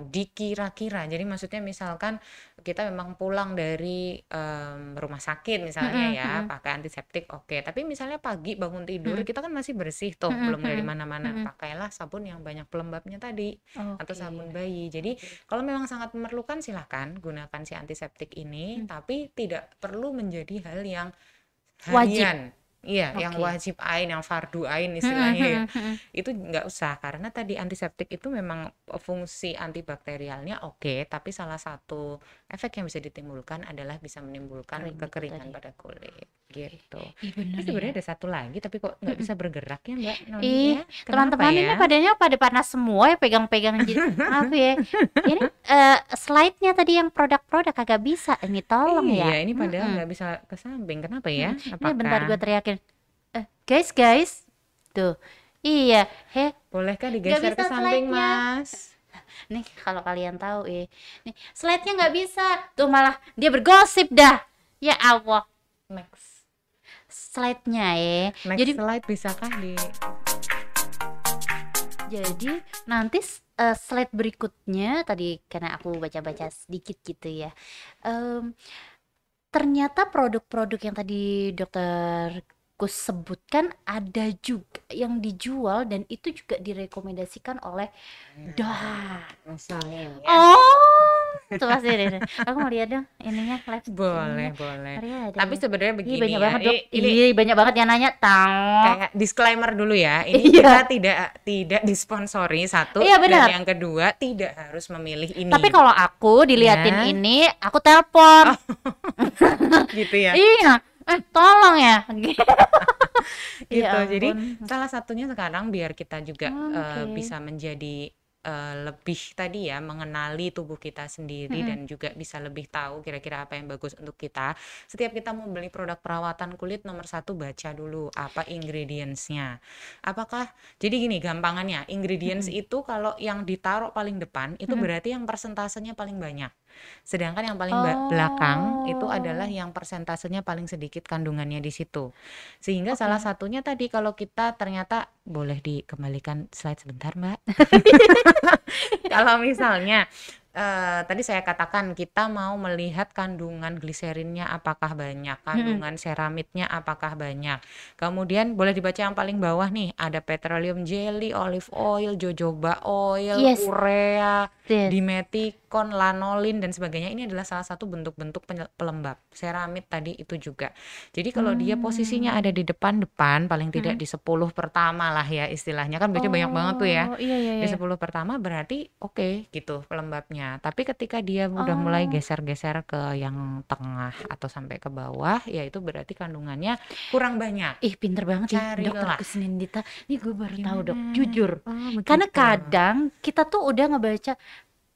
dikira-kira. Jadi maksudnya misalkan kita memang pulang dari rumah sakit misalnya Mm-mm, ya, mm-mm, pakai antiseptik oke. Tapi misalnya pagi bangun tidur mm-mm, kita kan masih bersih tuh, mm-mm, belum dari mm-mm, mana-mana. mm-mm. Pakailah sabun yang banyak pelembabnya tadi atau Oke, sabun bayi. Jadi oke. kalau memang sangat memerlukan silahkan gunakan si antiseptik ini, Hmm. tapi tidak perlu menjadi hal yang Wajib. harian. Iya, yang Oke. wajib ain, yang fardu ain Mm-mm, istilahnya ya. mm-mm, mm-mm. Itu nggak usah, karena tadi antiseptik itu memang fungsi antibakterialnya oke, tapi salah satu efek yang bisa ditimbulkan adalah bisa menimbulkan Kering itu kekeringan tadi. pada kulit gitu. Ih Ini bener ya. sebenarnya ada satu lagi, tapi kok nggak Mm-mm. bisa bergerak ya Mbak Noni Ih, ya? Kenapa teman-teman ini ya? badannya pada panas semua ya pegang-pegang. Maaf ya. Ini slide-nya tadi yang produk-produk kagak bisa. Ini tolong Iya, ya. ini padahal Mm-mm, nggak bisa ke samping. Kenapa ya? mm-mm. Ini bentar gue Apakah teriakin. Guys, guys. Tuh. Iya, bolehkah nggak digeser bisa ke samping, slide-nya. Mas? Nih, kalau kalian tahu nih slide-nya nggak bisa. Tuh malah dia bergosip dah. Ya Allah, Next. slide-nya Next Jadi slide bisakah di Jadi nanti slide berikutnya tadi karena aku baca-baca sedikit gitu ya. Em, Ternyata produk-produk yang tadi dokter Kus sebutkan ada juga yang dijual dan itu juga direkomendasikan oleh misalnya ya? Oh, itu pasti deh. Aku mau lihat dong ininya live Boleh, ininya. boleh. Mari ada Tapi ya. sebenarnya Ih begini banyak ya, banget dok. ini Ih banyak banget yang nanya tahu. kayak disclaimer dulu ya. Ini Iya. kita tidak disponsori satu, Iya dan benar. yang kedua tidak harus memilih Tapi ini. kalau aku diliatin Ya, ini, aku telepon. gitu ya. Iya, tolong ya. Ya Gitu. Jadi ampun. salah satunya sekarang biar kita juga Oke. bisa menjadi lebih tadi ya mengenali tubuh kita sendiri Mm-mm. dan juga bisa lebih tahu kira-kira apa yang bagus untuk kita. Setiap kita mau beli produk perawatan kulit, nomor satu baca dulu apa ingredientsnya. Apakah jadi gini gampangannya, ingredients Mm-mm. itu kalau yang ditaruh paling depan itu Mm-mm. berarti yang persentasenya paling banyak. Sedangkan yang paling belakang itu adalah Oh, yang persentasenya paling sedikit kandungannya di situ. Sehingga salah oke. satunya tadi kalau kita ternyata boleh dikembalikan slide sebentar, Mbak. Kalau misalnya tadi saya katakan kita mau melihat kandungan gliserinnya apakah banyak, Mm-mm. kandungan seramidnya apakah banyak. Kemudian boleh dibaca yang paling bawah nih, ada petroleum jelly, olive oil, jojoba oil, Yes, urea, yes. dimetikon, lanolin dan sebagainya. Ini adalah salah satu bentuk-bentuk pelembab. Seramid tadi itu juga. Jadi kalau dia posisinya ada Hmm. di depan-depan, paling tidak Mm-mm. di 10 pertama lah ya istilahnya. Kan biasanya banyak banget tuh ya. Oh, iya iya Di iya. 10 pertama berarti oke gitu pelembabnya. Tapi ketika dia udah mulai Oh, geser-geser ke yang tengah atau sampai ke bawah, ya itu berarti kandungannya kurang banyak. pinter banget ya dokter Carilah. Kusnindita. Ini gue baru tahu dok, Gimana? jujur. Oh, Karena begitu. kadang kita tuh udah ngebaca,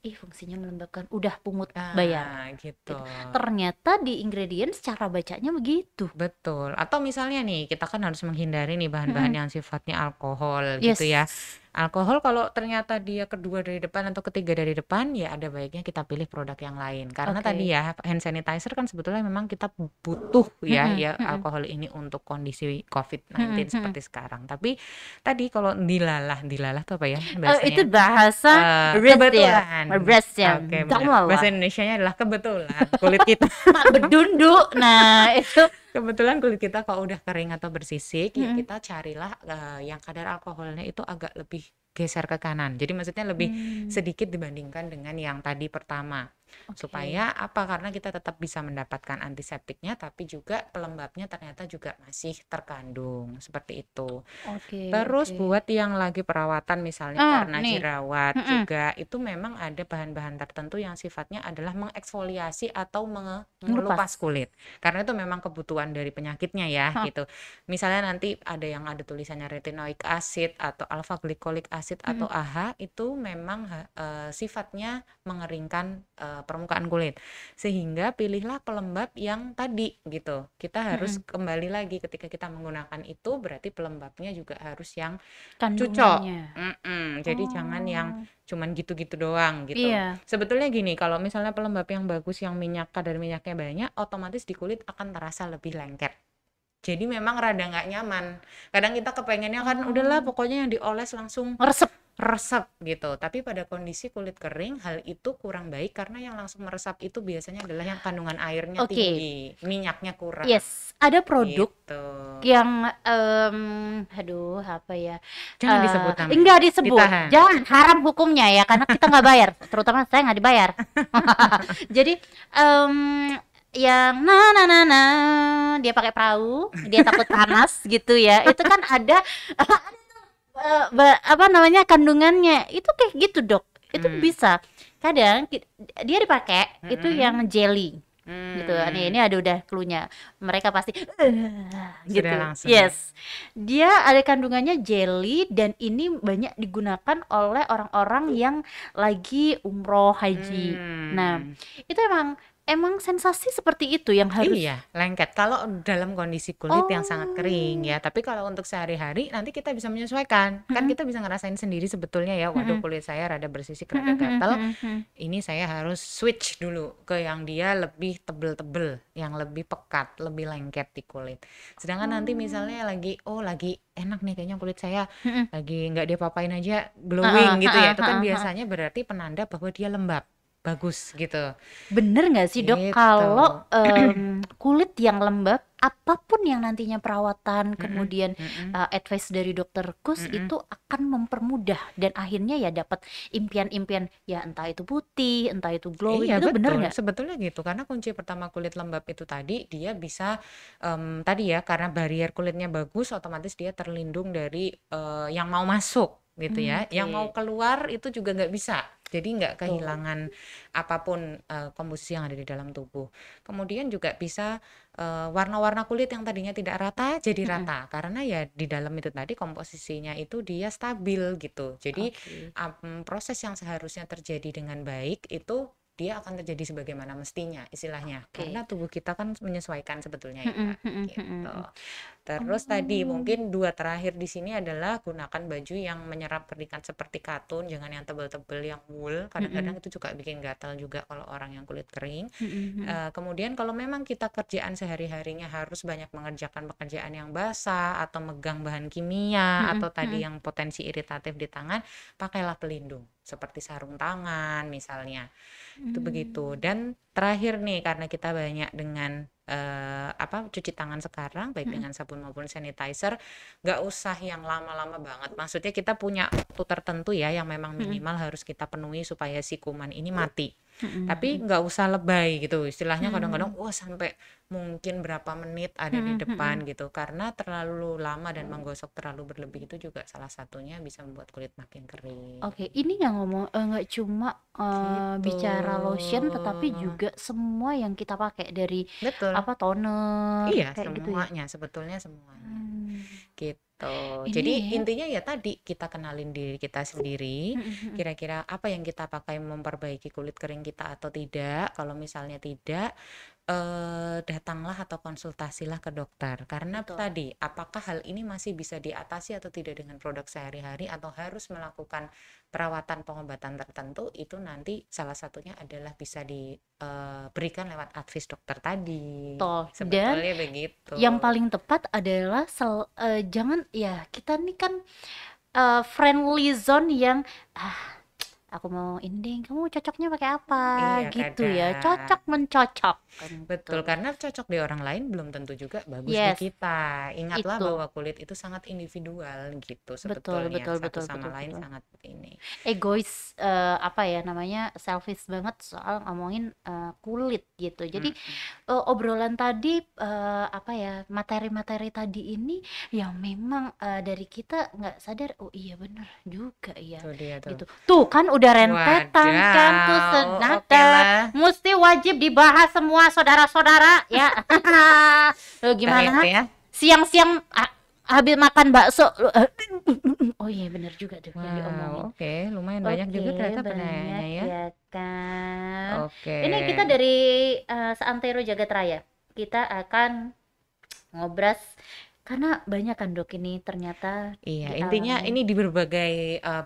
fungsinya melembabkan, udah pungut bayar. Gitu. Ternyata di ingredients cara bacanya begitu. Betul. Atau misalnya nih, kita kan harus menghindari nih bahan-bahan Mm-mm. yang sifatnya alkohol gitu ya. Yes. Alkohol kalau ternyata dia kedua dari depan atau ketiga dari depan, ya ada baiknya kita pilih produk yang lain. Karena tadi Oke. ya, hand sanitizer kan sebetulnya memang kita butuh ya, Mm-mm. ya Mm-mm. alkohol ini untuk kondisi COVID-19 Mm-mm. Mm-mm. seperti sekarang. Tapi tadi kalau dilalah tuh apa ya Itu bahasanya? bahasa Rusia. Kebetulan. Rusia. Oke, benar. Dalam Bahasa lah. Indonesianya adalah kebetulan kulit kita. Mak bedunduk. Nah, itu. Kebetulan kulit kita kalau udah kering atau bersisik, ya Mm-mm. kita carilah yang kadar alkoholnya itu agak lebih geser ke kanan. Jadi maksudnya lebih sedikit dibandingkan dengan yang tadi pertama. Oke. Supaya apa? Karena kita tetap bisa mendapatkan antiseptiknya, tapi juga pelembabnya ternyata juga masih terkandung. Seperti itu. Oke, Terus oke. buat yang lagi perawatan misalnya karena Nih. jerawat Mm-mm. juga, itu memang ada bahan-bahan tertentu yang sifatnya adalah mengeksfoliasi atau mengelupas Ngelupas. kulit. Karena itu memang kebutuhan dari penyakitnya ya Hah. gitu. Misalnya nanti ada yang ada tulisannya retinoic acid atau alpha glycolic acid atau Mm-mm. AHA, itu memang sifatnya mengeringkan permukaan kulit. Sehingga pilihlah pelembab yang tadi gitu. Kita harus kembali lagi ketika kita menggunakan itu berarti pelembabnya juga harus yang cocok. Kandungannya. Jadi jangan yang Oh, cuman gitu-gitu doang gitu. iya. Sebetulnya gini, kalau misalnya pelembab yang bagus yang kadar minyaknya banyak, otomatis di kulit akan terasa lebih lengket. Jadi memang rada nggak nyaman. Kadang kita kepengennya kan udahlah Oh, pokoknya yang dioles langsung meresep. resep gitu. Tapi pada kondisi kulit kering, hal itu kurang baik karena yang langsung meresap itu biasanya adalah yang kandungan airnya Oke, tinggi, minyaknya kurang yes. Ada produk gitu. yang aduh apa ya? Jangan disebut namanya. Enggak disebut. Ditahan. Jangan, haram hukumnya ya karena kita nggak bayar. Terutama saya nggak dibayar. Jadi em, yang dia pakai perahu, dia takut panas gitu ya. Itu kan ada apa namanya kandungannya. Itu kayak gitu, Dok. Itu Hmm. bisa. Kadang dia dipakai itu Mm-mm. yang jelly gitu. Ini ada udah cluenya. Mereka pasti gitu. Sudah langsung ya. Yes. Dia ada kandungannya jelly dan ini banyak digunakan oleh orang-orang yang lagi umroh haji. Nah, itu emang sensasi seperti itu yang harus. Iya, lengket. Kalau dalam kondisi kulit yang sangat kering ya, tapi kalau untuk sehari-hari nanti kita bisa menyesuaikan. Kan kita bisa ngerasain sendiri sebetulnya ya, waduh kulit saya rada bersisik, rada gatal. Ini saya harus switch dulu ke yang dia lebih tebel-tebel, yang lebih pekat, lebih lengket di kulit. Sedangkan nanti misalnya lagi enak nih kayaknya kulit saya lagi nggak diapa-apain aja glowing gitu ya. Itu kan biasanya berarti penanda bahwa dia lembab, bagus gitu. Bener nggak sih, Dok, Gitu. kalau kulit yang lembab, apapun yang nantinya perawatan, kemudian advice dari dokter Kus itu akan mempermudah dan akhirnya ya dapat impian-impian ya entah itu putih, entah itu glowing, Iya itu bener betul, nggak? sebetulnya gitu. Karena kunci pertama kulit lembab itu tadi dia bisa tadi ya karena barrier kulitnya bagus, otomatis dia terlindung dari yang mau masuk gitu ya. Yang mau Oke. keluar itu juga nggak bisa. Jadi nggak Betul. kehilangan apapun komposisi yang ada di dalam tubuh. Kemudian juga bisa warna-warna kulit yang tadinya tidak rata jadi rata karena ya di dalam itu tadi komposisinya itu dia stabil gitu. Jadi Oke. proses yang seharusnya terjadi dengan baik itu dia akan terjadi sebagaimana mestinya istilahnya Oke. karena tubuh kita kan menyesuaikan sebetulnya ya Mbak gitu. Terus Oh. tadi mungkin dua terakhir di sini adalah gunakan baju yang menyerap keringat seperti katun, jangan yang tebel-tebel yang wool. Kadang-kadang itu juga bikin gatal juga kalau orang yang kulit kering. Kemudian kalau memang kita kerjaan sehari-harinya harus banyak mengerjakan pekerjaan yang basah atau megang bahan kimia atau tadi yang potensi iritatif di tangan, pakailah pelindung seperti sarung tangan misalnya. Itu begitu. Dan terakhir nih karena kita banyak dengan cuci tangan sekarang baik dengan sabun maupun sanitizer, nggak usah yang lama-lama banget. Maksudnya kita punya waktu tertentu ya yang memang minimal harus kita penuhi supaya si kuman ini mati. Tapi nggak usah lebay gitu. Istilahnya kadang-kadang wah sampai mungkin berapa menit ada di depan gitu. Karena terlalu lama dan menggosok terlalu berlebih itu juga salah satunya bisa membuat kulit makin kering. Oke, ini nggak cuma bicara lotion, tetapi Gitu. juga semua yang kita pakai dari Betul. apa toner Iya, kayak gitu ya. semuanya sebetulnya semuanya. Gitu. Ini Jadi ya. intinya ya tadi kita kenalin diri kita sendiri, kira-kira apa yang kita pakai memperbaiki kulit kering kita atau tidak. Kalau misalnya tidak, datanglah atau konsultasilah ke dokter. Karena Betul. tadi, apakah hal ini masih bisa diatasi atau tidak dengan produk sehari-hari atau harus melakukan perawatan pengobatan tertentu, itu nanti salah satunya adalah bisa diberikan lewat advice dokter tadi. Toh, dan Sebetulnya begitu. yang paling tepat adalah jangan ya kita nih kan friendly zone yang aku mau ini kamu cocoknya pakai apa Iya, gitu ya, kadang. cocok mencocok kan Betul, gitu. karena cocok di orang lain belum tentu juga bagus di Yes, kita. Ingatlah itu. bahwa kulit itu sangat individual gitu Betul, sebetulnya. betul, Satu betul, sama betul, lain betul. sangat ini. Egois apa ya namanya selfish banget soal ngomongin kulit gitu. Jadi obrolan tadi apa ya materi-materi tadi ini yang memang dari kita nggak sadar oh iya bener juga ya Itu dia tuh. gitu. Tuh kan udah rentetan kan tuh Wadaw, senada oke lah. mesti wajib dibahas semua saudara-saudara ya. Loh, gimana? Nah, itu ya. Siang-siang habis makan bakso. Oh iya bener juga tuh yang diomongin. Wow, oke, lumayan banyak juga ternyata banyak pertanyaannya ya. ya kan. Oke. Ini kita dari Seantero Jagat Raya. Kita akan ngobras karena banyak kan dok ini ternyata Iya, intinya dialami. ini di berbagai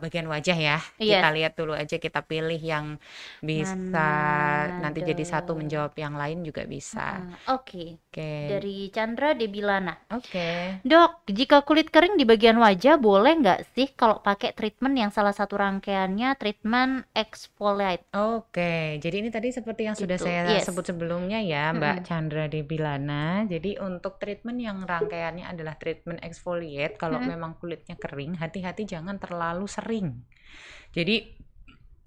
bagian wajah ya. Yes. Kita lihat dulu aja, kita pilih yang bisa Mana nanti jadi satu dok? menjawab yang lain juga bisa. Oke. Oke. Dari Chandra Debilana. Oke. Dok, jika kulit kering di bagian wajah boleh nggak sih kalau pakai treatment yang salah satu rangkaiannya treatment exfoliate? Oke, jadi ini tadi seperti yang sudah Gitu. saya Yes. sebut sebelumnya ya, Mbak Mm-mm. Chandra Debilana. Jadi untuk treatment yang rangkaiannya adalah treatment exfoliate, kalau Mm-mm. memang kulitnya kering, hati-hati jangan terlalu sering. Jadi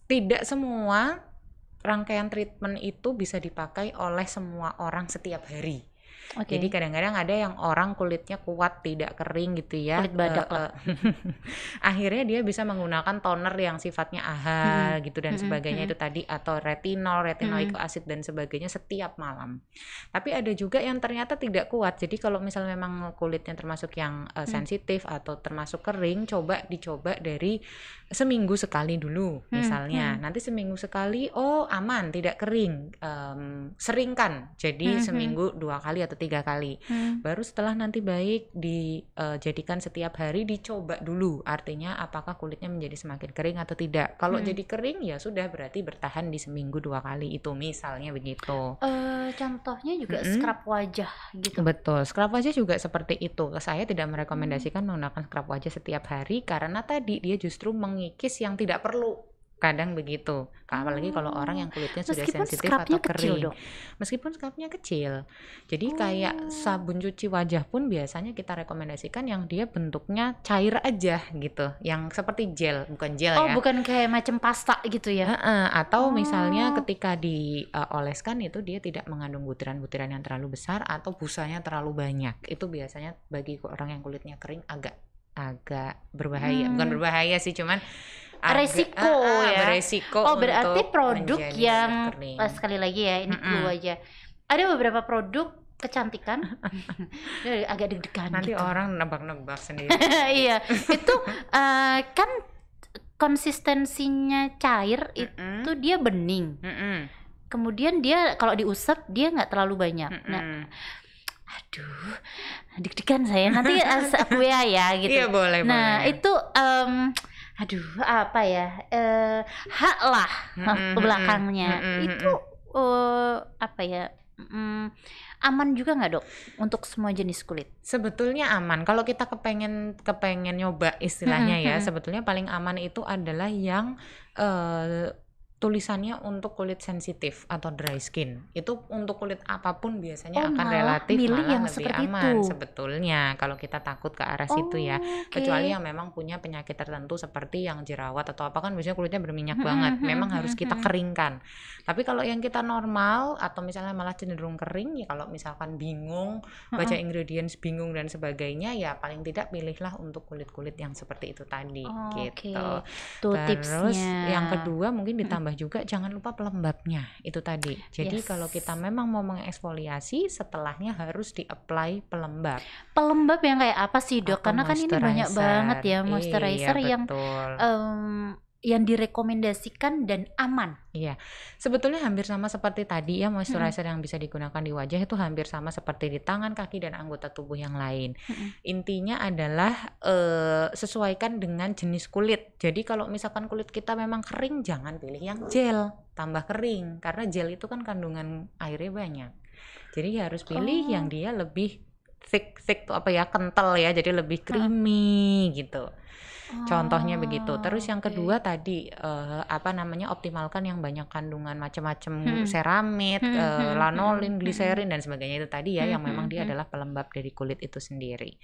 tidak semua rangkaian treatment itu bisa dipakai oleh semua orang setiap hari. Oke. Jadi kadang-kadang ada yang orang kulitnya kuat tidak kering gitu ya. Kulit badak lah. Akhirnya dia bisa menggunakan toner yang sifatnya AHA gitu dan sebagainya itu tadi, atau retinoic acid dan sebagainya setiap malam. Tapi ada juga yang ternyata tidak kuat. Jadi kalau misalnya memang kulitnya termasuk yang sensitif atau termasuk kering, dicoba dari seminggu sekali dulu misalnya. Nanti seminggu sekali, oh aman, tidak kering. Seringkan. Jadi seminggu 2 kali atau 3 kali. Baru setelah nanti baik dijadikan setiap hari, dicoba dulu. Artinya apakah kulitnya menjadi semakin kering atau tidak. Kalau jadi kering ya sudah, berarti bertahan di seminggu 2 kali itu misalnya begitu. Contohnya juga scrub wajah gitu. Betul, scrub wajah juga seperti itu. Saya tidak merekomendasikan menggunakan scrub wajah setiap hari karena tadi dia justru mengikis yang tidak perlu. Kadang begitu. Apalagi kalau orang yang kulitnya sudah Meskipun sensitif scrubnya atau kecil, kering. Dok. Meskipun scrubnya kecil. Jadi kayak sabun cuci wajah pun biasanya kita rekomendasikan yang dia bentuknya cair aja gitu. Yang seperti gel, bukan gel Oh, ya. bukan kayak macam pasta gitu ya. Atau misalnya ketika dioleskan itu dia tidak mengandung butiran-butiran yang terlalu besar atau busanya terlalu banyak. Itu biasanya bagi orang yang kulitnya kering agak berbahaya. Bukan berbahaya sih, cuman Resiko ya. beresiko Oh, berarti untuk produk menjadi yang kering. sekali lagi ya, ini clue aja. Ada beberapa produk kecantikan agak deg-degan Nanti gitu. orang nebak-nebak sendiri. Iya, itu kan konsistensinya cair, itu dia bening. Kemudian dia kalau diusap dia nggak terlalu banyak. Nah, aduh, deg-degan saya. Nanti gue ya gitu. Iya, boleh. Nah, itu aduh, apa ya? Hak lah ke belakangnya. Itu apa ya? Aman juga nggak dok untuk semua jenis kulit? Sebetulnya aman. Kalau kita kepengen nyoba istilahnya ya, sebetulnya paling aman itu adalah yang tulisannya untuk kulit sensitif atau dry skin. Itu untuk kulit apapun biasanya akan relatif milih yang lebih seperti aman itu. sebetulnya kalau kita takut ke arah situ ya. Kecuali yang memang punya penyakit tertentu seperti yang jerawat atau apa, kan biasanya kulitnya berminyak banget. Memang harus kita keringkan. Tapi kalau yang kita normal atau misalnya malah cenderung kering ya, kalau misalkan bingung baca ingredients, bingung dan sebagainya, ya paling tidak pilihlah untuk kulit-kulit yang seperti itu tadi gitu. Tuh Terus tipsnya. yang kedua mungkin ditambah juga jangan lupa pelembabnya itu tadi. Jadi kalau kita memang mau mengeksfoliasi, setelahnya harus di-apply pelembab. Pelembab yang kayak apa sih dok? Atau Karena kan ini banyak banget ya moisturizer yang yang direkomendasikan dan aman. Iya, sebetulnya hampir sama seperti tadi ya, moisturizer yang bisa digunakan di wajah itu hampir sama seperti di tangan, kaki, dan anggota tubuh yang lain. Intinya adalah sesuaikan dengan jenis kulit. Jadi kalau misalkan kulit kita memang kering, jangan pilih yang gel, tambah kering. Karena gel itu kan kandungan airnya banyak. Jadi harus pilih yang dia lebih thick tuh apa ya, kental ya, jadi lebih creamy gitu. Contohnya begitu. Terus yang kedua tadi optimalkan yang banyak kandungan macam-macam seramid, lanolin, gliserin dan sebagainya itu tadi ya, yang memang dia adalah pelembab dari kulit itu sendiri.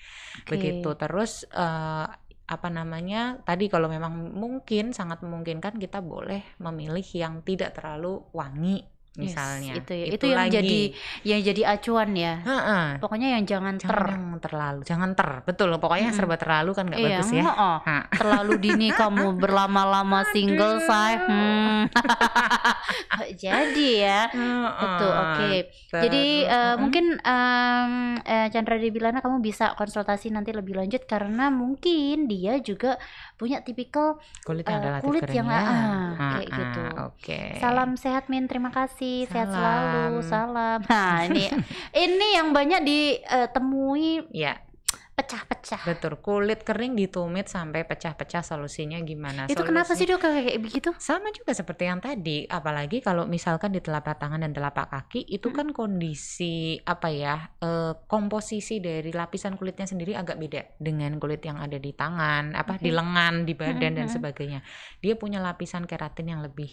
Begitu. Terus tadi kalau memang mungkin sangat memungkinkan kita boleh memilih yang tidak terlalu wangi misalnya. Yes, itu yang jadi acuan ya. Pokoknya yang jangan betul. Pokoknya yang serba terlalu kan nggak bagus ya. Terlalu dini kamu berlama-lama single say. Jadi ya. Betul. Oke. Jadi mungkin Chandra Debilana kamu bisa konsultasi nanti lebih lanjut karena mungkin dia juga punya tipikal kulit yang relatif kulit kering yang kayak gitu. Oke. Salam sehat Min, terima kasih. Sehat selalu. Salam. Nah, ini yang banyak ditemui ya. Pecah-pecah. Betul, kulit kering ditumit sampai pecah-pecah, solusinya gimana? Itu kenapa sih Dok kayak begitu? Sama juga seperti yang tadi, apalagi kalau misalkan di telapak tangan dan telapak kaki itu kan kondisi komposisi dari lapisan kulitnya sendiri agak beda dengan kulit yang ada di tangan, di lengan, di badan dan sebagainya. Dia punya lapisan keratin yang lebih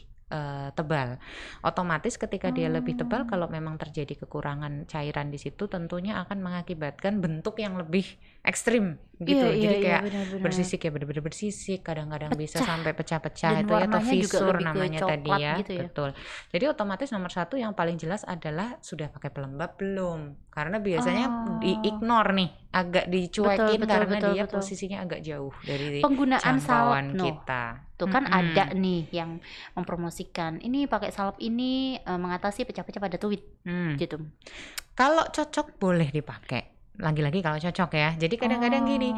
tebal. Otomatis ketika dia lebih tebal, kalau memang terjadi kekurangan cairan di situ, tentunya akan mengakibatkan bentuk yang lebih ekstrim gitu. Jadi kayak benar-benar bersisik ya, benar-benar bersisik, kadang-kadang bisa sampai pecah-pecah itu atau visur namanya tadi ya. Gitu ya. Betul. Jadi otomatis nomor satu yang paling jelas adalah sudah pakai pelembab belum? Karena biasanya di-ignore nih, agak dicuekin karena posisinya agak jauh dari penggunaan jangkauan kita. Tuh kan ada nih yang mempromosikan ini pakai salep ini mengatasi pecah-pecah pada tuit gitu. Kalau cocok boleh dipakai. Lagi-lagi kalau cocok ya. Jadi kadang-kadang gini,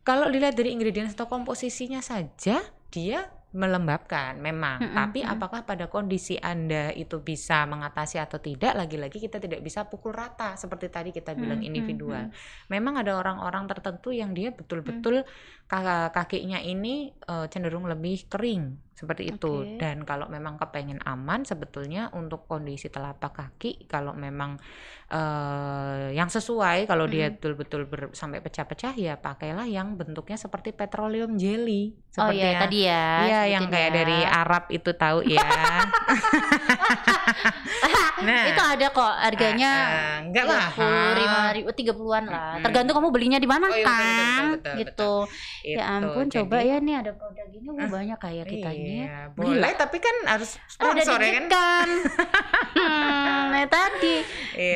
kalau dilihat dari ingredients atau komposisinya saja dia melembabkan memang, tapi apakah pada kondisi Anda itu bisa mengatasi atau tidak, lagi-lagi kita tidak bisa pukul rata seperti tadi kita bilang individual. Memang ada orang-orang tertentu yang dia betul-betul kakinya ini cenderung lebih kering seperti itu. Dan kalau memang kepengen aman sebetulnya untuk kondisi telapak kaki, kalau memang yang sesuai, kalau dia betul-betul sampai pecah-pecah ya pakailah yang bentuknya seperti petroleum jelly seperti tadi ya. Iya, yang kayak dari Arab itu tahu ya. Nah, itu ada kok harganya enggak mahal, 30-an lah. Tergantung kamu belinya di mana kan. Betul, gitu. Ya ampun, jadi, coba ya nih ada produk ini banyak kayak kita ini. Boleh, tapi kan harus sponsor ya kan. Tadi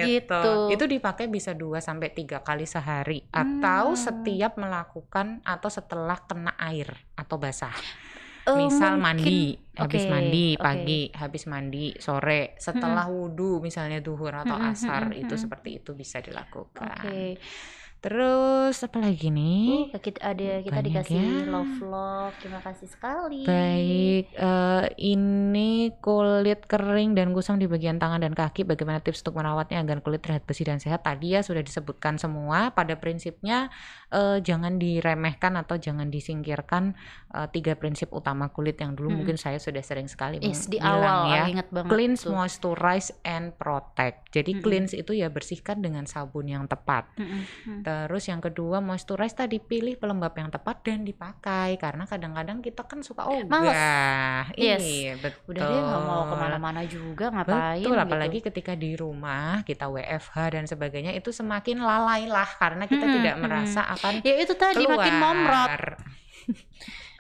gitu. Itu dipakai bisa 2 sampai 3 kali sehari atau setiap melakukan atau setelah kena air atau basah. Misal mandi, habis mandi pagi, habis mandi sore, setelah wudhu misalnya duhur atau asar, itu seperti itu bisa dilakukan. Terus apa lagi nih? Kita dikasih love, terima kasih sekali. Baik, ini kulit kering dan kusam di bagian tangan dan kaki, bagaimana tips untuk merawatnya agar kulit terlihat bersih dan sehat? Tadi ya sudah disebutkan semua. Pada prinsipnya jangan diremehkan atau jangan disingkirkan 3 prinsip utama kulit yang dulu mungkin saya sudah sering sekali di bilang awal, ya. Ingat banget Cleanse, tuh. moisturize, and protect. Jadi cleanse itu ya bersihkan dengan sabun yang tepat. Terus yang kedua, moisturize tadi, pilih pelembab yang tepat dan dipakai, karena kadang-kadang kita kan suka ogah. Iya, betul. Udah dia nggak mau kemana-mana juga, ngapain? Betul, apalagi ketika di rumah kita WFH dan sebagainya, itu semakin lalai lah karena kita tidak merasa akan ya itu tadi keluar. Makin momrot.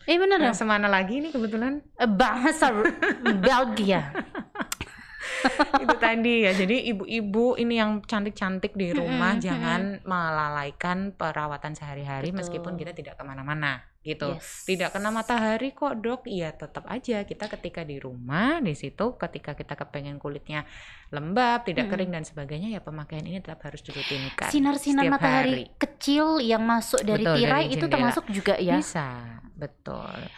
Bener dong. Semana lagi nih kebetulan bahasa Belgia. Itu tadi ya, jadi ibu-ibu ini yang cantik-cantik di rumah jangan melalaikan perawatan sehari-hari. Meskipun kita tidak kemana-mana gitu. Tidak kena matahari kok Dok, iya tetap aja kita ketika di rumah, di situ ketika kita kepengen kulitnya lembab, tidak kering dan sebagainya, ya pemakaian ini tetap harus dirutinkan. Sinar-sinar matahari kecil yang masuk dari tirai itu termasuk juga ya? Bisa, betul.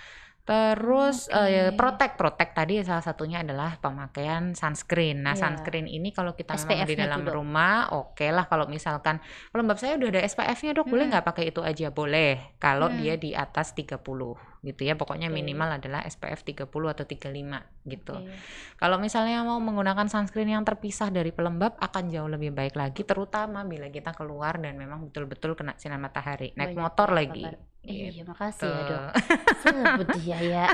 Terus protect tadi salah satunya adalah pemakaian sunscreen. Nah, sunscreen ini kalau kita memang di dalam rumah, oke lah. Kalau misalkan pelembab saya udah ada SPF-nya Dok, boleh nggak pakai itu aja? Boleh. Kalau dia di atas 30 gitu ya. Pokoknya minimal adalah SPF 30 atau 35 gitu. Kalau misalnya mau menggunakan sunscreen yang terpisah dari pelembab akan jauh lebih baik lagi, terutama bila kita keluar dan memang betul-betul kena sinar matahari. Naik motor lagi. Iya, makasih ya Dok. Sebut dia ya.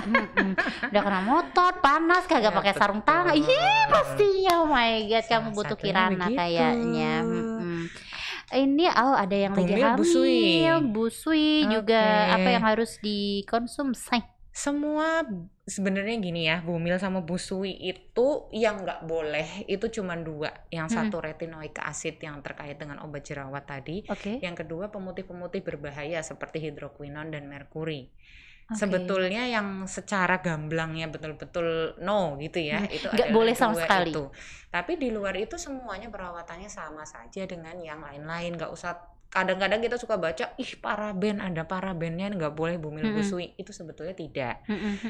Udah kena motor, panas, kagak pakai sarung tangan. Ih, pastinya. Oh my god, kamu butuh Kirana kayaknya. Ini ada yang lagi hamil, busui juga. Apa yang harus dikonsumsi? Semua sebenarnya gini ya, Bumil sama Busui itu yang nggak boleh itu cuma 2. Yang satu retinoic acid yang terkait dengan obat jerawat tadi. Oke. Yang kedua pemutih-pemutih berbahaya seperti hidroquinone dan merkuri. Oke. Sebetulnya yang secara gamblangnya betul-betul no gitu ya, itu Nggak adalah boleh sama 2 sekali. itu. Tapi di luar itu semuanya perawatannya sama saja dengan yang lain-lain, nggak usah. Kadang-kadang kita suka baca, ih paraben, ada parabennya, nggak boleh Bumil Busui. Itu sebetulnya tidak.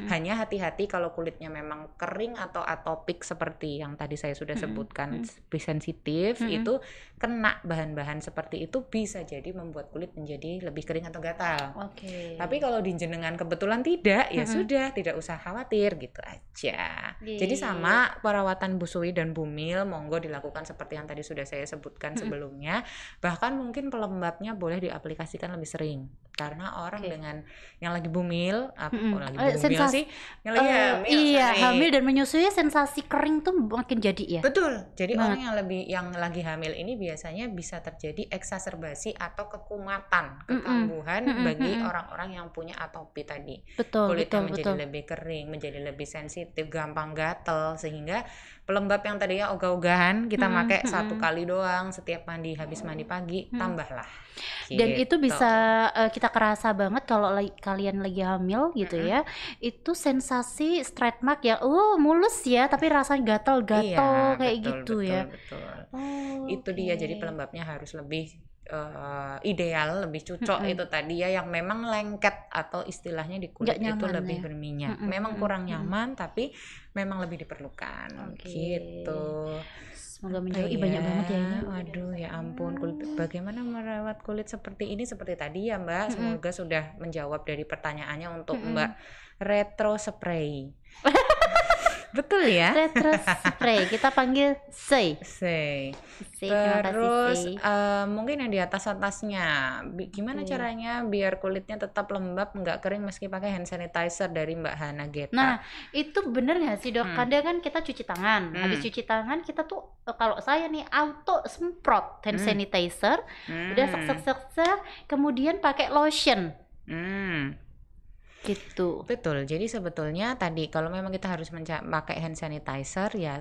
Hanya hati-hati kalau kulitnya memang kering atau atopik seperti yang tadi saya sudah sebutkan, sensitif, itu kena bahan-bahan seperti itu bisa jadi membuat kulit menjadi lebih kering atau gatal. Oke. Tapi kalau di jenengan kebetulan tidak, ya sudah, tidak usah khawatir gitu aja. Jadi sama perawatan Busui dan Bumil, monggo dilakukan seperti yang tadi sudah saya sebutkan sebelumnya. Bahkan mungkin pelembabnya boleh diaplikasikan lebih sering. Karena orang dengan yang lagi Bumil, lagi Bumil sih, yang lagi hamil. Iya, hamil dan menyusui sensasi kering tuh makin jadi ya. Betul. Jadi orang yang lagi hamil ini biasanya bisa terjadi eksaserbasi atau kekumatan, kekambuhan bagi orang-orang yang punya atopi tadi. Kulitnya menjadi lebih kering, menjadi lebih sensitif, gampang gatel, sehingga pelembab yang tadinya ogah-ogahan kita pakai 1 kali doang setiap habis mandi pagi, tambahlah. Dan itu bisa kita kerasa banget kalau kalian lagi hamil gitu ya. Itu sensasi stretch mark ya, mulus ya, tapi rasanya gatal-gatal kayak gitu ya. Betul. Itu dia, jadi pelembabnya harus lebih ideal, lebih cocok itu tadi ya, yang memang lengket atau istilahnya di kulit itu lebih berminyak. Memang kurang nyaman, tapi memang lebih diperlukan gitu. Semoga menjauhi banyak banget ya ini. Waduh ya ampun, bagaimana merawat kulit seperti ini, seperti tadi ya Mbak. Semoga sudah menjawab dari pertanyaannya untuk Mbak Retro Spray. Betul ya? Retro Spray, kita panggil Say. Terus mungkin yang di atasnya, gimana caranya biar kulitnya tetap lembab, nggak kering meski pakai hand sanitizer dari Mbak Hana Geta? Nah, itu bener nggak sih dok? Kadang kan kita cuci tangan, habis cuci tangan kita tuh, kalau saya nih auto semprot hand sanitizer, udah sek, kemudian pakai lotion. Gitu. Betul. Jadi sebetulnya tadi kalau memang kita harus pakai hand sanitizer ya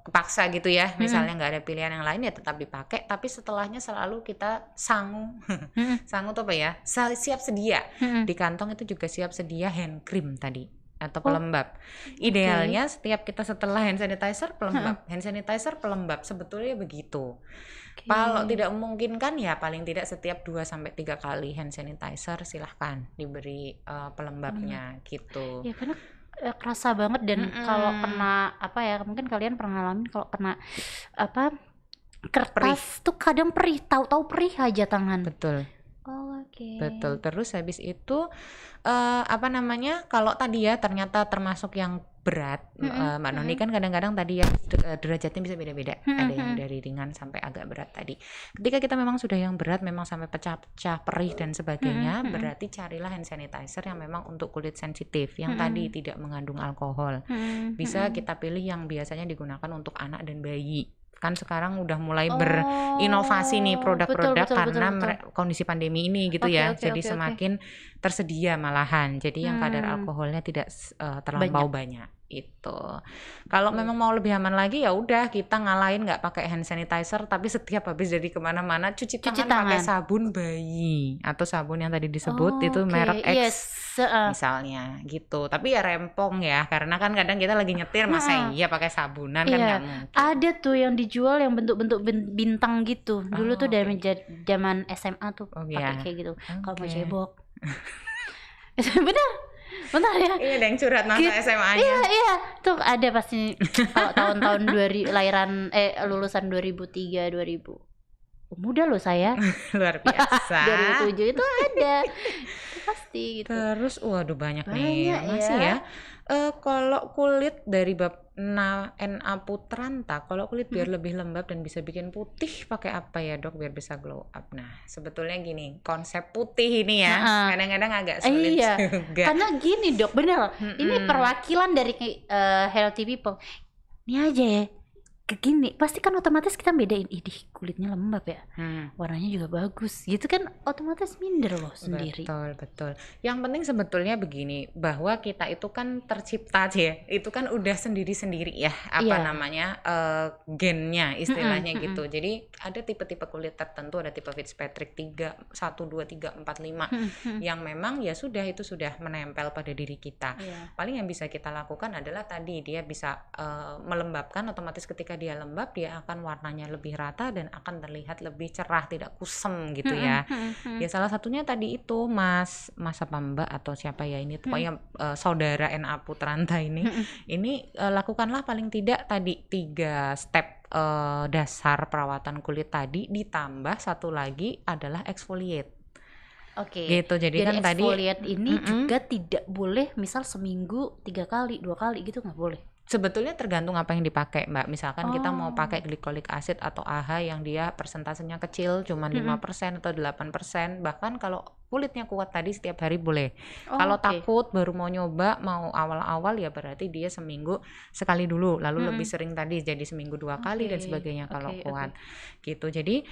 kepaksa gitu ya. Misalnya nggak ada pilihan yang lain ya tetap dipakai. Tapi setelahnya selalu kita sangu tuh apa ya? Siap sedia. Di kantong itu juga siap sedia hand cream tadi atau pelembab. Idealnya setiap kita setelah hand sanitizer pelembab. Hand sanitizer pelembab, sebetulnya begitu. Kalau tidak memungkinkan ya paling tidak setiap 2-3 kali hand sanitizer silahkan diberi pelembabnya gitu. Ya karena kerasa banget dan kalau kena mungkin kalian pernah ngalamin kalau kena kertas perih. Tuh kadang perih, tahu-tahu perih aja tangan. Betul. Betul. Terus habis itu kalau tadi ya ternyata termasuk yang berat, Mbak Noni kan kadang-kadang tadi ya derajatnya bisa beda-beda, ada yang dari ringan sampai agak berat tadi. Ketika kita memang sudah yang berat, memang sampai pecah-pecah, perih dan sebagainya, berarti carilah hand sanitizer yang memang untuk kulit sensitif, yang tadi tidak mengandung alkohol. Bisa kita pilih yang biasanya digunakan untuk anak dan bayi. Kan sekarang udah mulai berinovasi nih produk-produk karena kondisi pandemi ini gitu ya. Jadi semakin tersedia malahan. Jadi yang kadar alkoholnya tidak terlampau banyak. Itu. Kalau memang mau lebih aman lagi ya udah kita ngalahin nggak pakai hand sanitizer, tapi setiap habis dari kemana-mana cuci tangan pakai sabun bayi atau sabun yang tadi disebut itu merek X misalnya gitu. Tapi ya rempong ya, karena kan kadang kita lagi nyetir masa iya pakai sabunan kan nggak mungkin. Ada tuh yang dijual yang bentuk-bentuk bintang gitu. Dulu tuh dari zaman SMA tuh pakai kayak gitu. Kalau mau cebok. Bentar ya. Iya, ada yang curhat masa SMA-nya. Iya. Tuh ada pasti kalau tahun-tahun lahiran lulusan 2003 2000. Muda loh saya. Luar biasa. 2007 itu ada. Itu pasti gitu. Terus waduh banyak nih. Masih ya. Kalau kulit dari bab NA Putranta, kalau kulit biar lebih lembab dan bisa bikin putih pakai apa ya dok biar bisa glow up? Nah sebetulnya gini, konsep putih ini ya kadang-kadang agak sulit juga. Karena gini dok, bener ini perwakilan dari healthy people. Ini aja ya, gini, pasti kan otomatis kita bedain, idih kulitnya lembab ya, warnanya juga bagus gitu kan, otomatis minder loh sendiri. Betul. Yang penting sebetulnya begini, bahwa kita itu kan tercipta ya, itu kan udah sendiri-sendiri ya, namanya gennya istilahnya gitu. Jadi ada tipe-tipe kulit tertentu, ada tipe Fitzpatrick 1, 2, 3, 4, 5 yang memang ya sudah itu sudah menempel pada diri kita. Paling yang bisa kita lakukan adalah tadi dia bisa melembabkan, otomatis ketika dia lembab dia akan warnanya lebih rata dan akan terlihat lebih cerah, tidak kusem gitu ya. Ya salah satunya tadi itu Mas apa Mbak atau siapa ya ini, pokoknya saudara NA Putranta ini lakukanlah paling tidak tadi 3 step dasar perawatan kulit tadi, ditambah satu lagi adalah exfoliate. Oke. Gitu. Jadi kan tadi exfoliate ini juga tidak boleh misal seminggu 3 kali, 2 kali gitu nggak boleh. Sebetulnya tergantung apa yang dipakai Mbak. Misalkan kita mau pakai glycolic acid atau AHA yang dia persentasenya kecil, cuma 5% atau 8%. Bahkan kalau kulitnya kuat tadi setiap hari boleh. Kalau takut baru mau nyoba, mau awal-awal ya berarti dia seminggu sekali dulu. Lalu lebih sering tadi jadi seminggu 2 kali dan sebagainya kalau kuat. Gitu. Jadi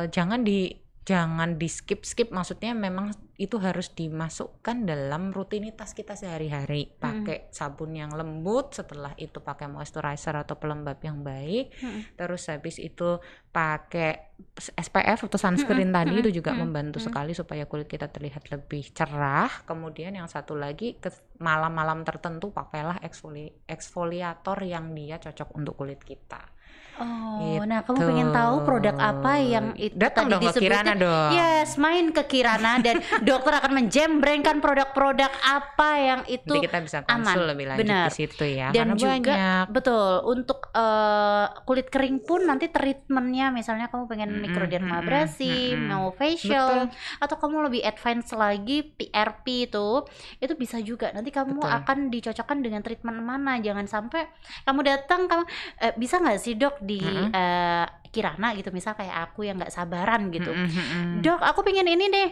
jangan di skip, maksudnya memang itu harus dimasukkan dalam rutinitas kita sehari-hari. Pakai sabun yang lembut, setelah itu pakai moisturizer atau pelembab yang baik, terus habis itu pakai SPF atau sunscreen tadi itu juga membantu sekali supaya kulit kita terlihat lebih cerah. Kemudian yang satu lagi, malam-malam tertentu pakailah exfoliator yang dia cocok untuk kulit kita. Nah kamu pengen tahu produk apa yang itu datang tadi dong ke Kirana dong. Yes, main ke Kirana dan dokter akan menjembrengkan produk-produk apa yang itu nanti kita bisa konsul lebih lanjut di situ ya. Dan karena juga banyak. Betul, untuk kulit kering pun nanti treatmentnya, misalnya kamu pengen microdermabrasion, mau facial, atau kamu lebih advance lagi PRP itu bisa juga. Nanti kamu akan dicocokkan dengan treatment mana. Jangan sampai kamu datang bisa nggak sih dok di Kirana gitu, misal kayak aku yang nggak sabaran gitu, dok aku pengen ini deh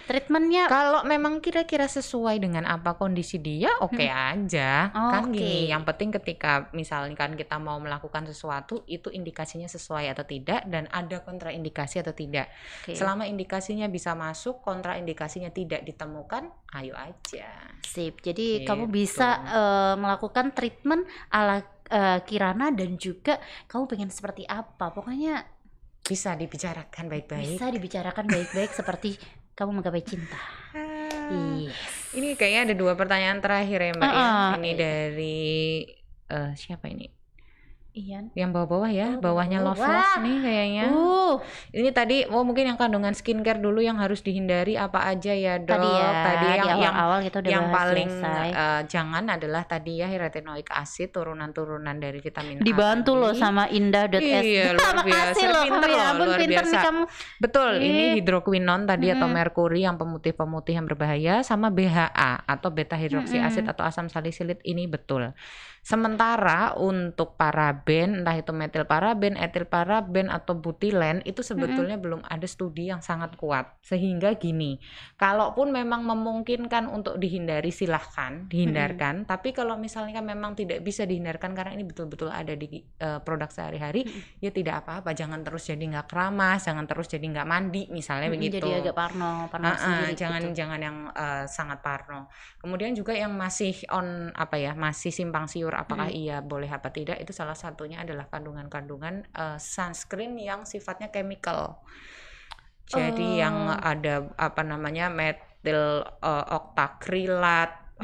treatmentnya. Kalau memang kira-kira sesuai dengan apa kondisi dia, oke aja. Kan gini, yang penting ketika misalkan kita mau melakukan sesuatu, itu indikasinya sesuai atau tidak, dan ada kontraindikasi atau tidak. Selama indikasinya bisa masuk, kontraindikasinya tidak ditemukan, ayo aja. Sip, jadi kamu bisa melakukan treatment ala Kirana, dan juga kamu pengen seperti apa, pokoknya bisa dibicarakan baik-baik. seperti kamu menggapai cinta. Ini kayaknya ada 2 pertanyaan terakhir ya Mbak ya. Ini dari siapa ini? Ian. Yang bawah-bawah ya, bawahnya Loveless nih kayaknya. Ini tadi mungkin yang kandungan skincare dulu yang harus dihindari apa aja ya dok. Tadi yang awal kita udah yang paling jangan adalah tadi ya retinoic acid, turunan-turunan dari vitamin A. Dibantu loh sama Indah.s. Iya, luar biasa. Pinter loh, luar biasa. Nih kamu. Betul, ini hidroquinone tadi atau merkuri yang pemutih-pemutih yang berbahaya, sama BHA atau beta hidroksi acid atau asam salisilit ini betul. Sementara untuk paraben, entah itu metil paraben, etil paraben atau butilen, itu sebetulnya belum ada studi yang sangat kuat. Sehingga gini, kalaupun memang memungkinkan untuk dihindari, silahkan dihindarkan. Tapi kalau misalnya memang tidak bisa dihindarkan karena ini betul-betul ada di produk sehari-hari, ya tidak apa-apa. Jangan terus jadi nggak keramas, jangan terus jadi nggak mandi, misalnya begitu. Jadi agak parno sendiri. Jangan yang sangat parno. Kemudian juga yang masih masih simpang siur apakah iya boleh apa tidak, itu salah satunya adalah kandungan-kandungan sunscreen yang sifatnya chemical. Jadi yang ada metil oktakrilat,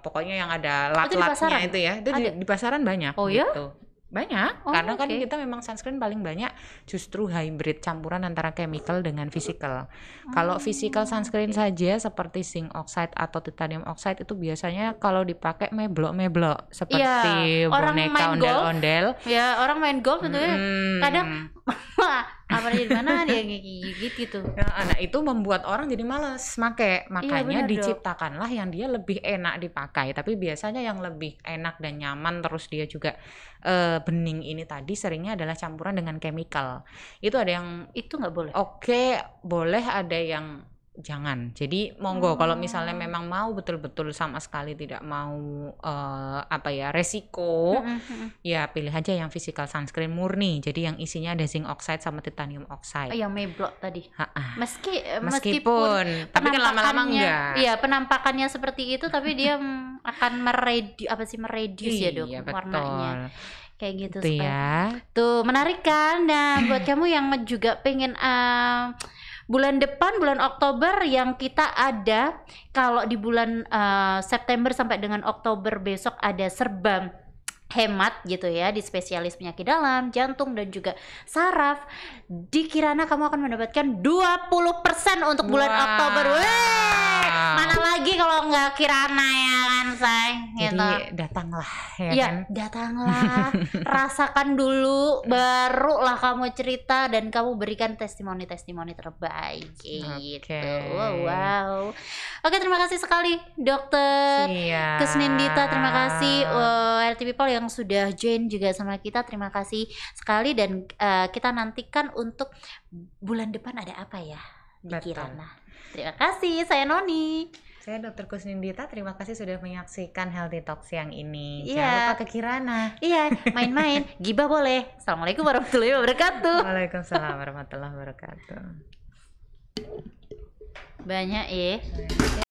pokoknya yang ada lat-latnya itu ya. Itu di pasaran banyak gitu. Banyak, karena kan kita memang sunscreen paling banyak justru hybrid, campuran antara chemical dengan physical. Kalau physical sunscreen saja seperti zinc oxide atau titanium oxide itu biasanya kalau dipakai meblok-meblok seperti boneka ondel-ondel. Ya, orang main golf tentunya kadang apa di mana dia gigit gitu. Nah, itu membuat orang jadi malas make. Makanya diciptakanlah yang dia lebih enak dipakai. Tapi biasanya yang lebih enak dan nyaman terus dia juga bening ini tadi seringnya adalah campuran dengan chemical. Itu ada yang itu nggak boleh. Oke, boleh, ada yang jangan. Jadi monggo kalau misalnya memang mau betul-betul sama sekali tidak mau resiko, ya pilih aja yang physical sunscreen murni. Jadi yang isinya ada zinc oxide sama titanium oxide. Yang Mayblock tadi. Meskipun tapi kan lama-lama enggak. Iya, penampakannya seperti itu tapi dia akan meredius ya, Dok, Iya, warnanya. Kayak gitu ya. Tuh, menarik kan? Nah, buat kamu yang juga pengen bulan depan, bulan Oktober yang kita ada, kalau di bulan September sampai dengan Oktober besok ada serba hemat gitu ya di spesialis penyakit dalam, jantung dan juga saraf. Di Kirana kamu akan mendapatkan 20% untuk bulan Oktober. Mana lagi kalau nggak Kirana ya kan, say? Gitu. Jadi datanglah ya kan? Datanglah. Rasakan dulu, barulah kamu cerita dan kamu berikan testimoni-testimoni terbaik gitu. Wow. Oke, terima kasih sekali Dokter Kusnindita, terima kasih Healthy People yang sudah join juga sama kita, terima kasih sekali dan kita nantikan untuk bulan depan ada apa ya di Kirana. Terima kasih, saya Noni. Saya Dr. Kusnindita, terima kasih sudah menyaksikan Healthy Talk siang ini. Jangan lupa ke Kirana. Iya, main-main, gibah boleh. Assalamualaikum warahmatullahi wabarakatuh. Waalaikumsalam warahmatullahi wabarakatuh. Banyak ya.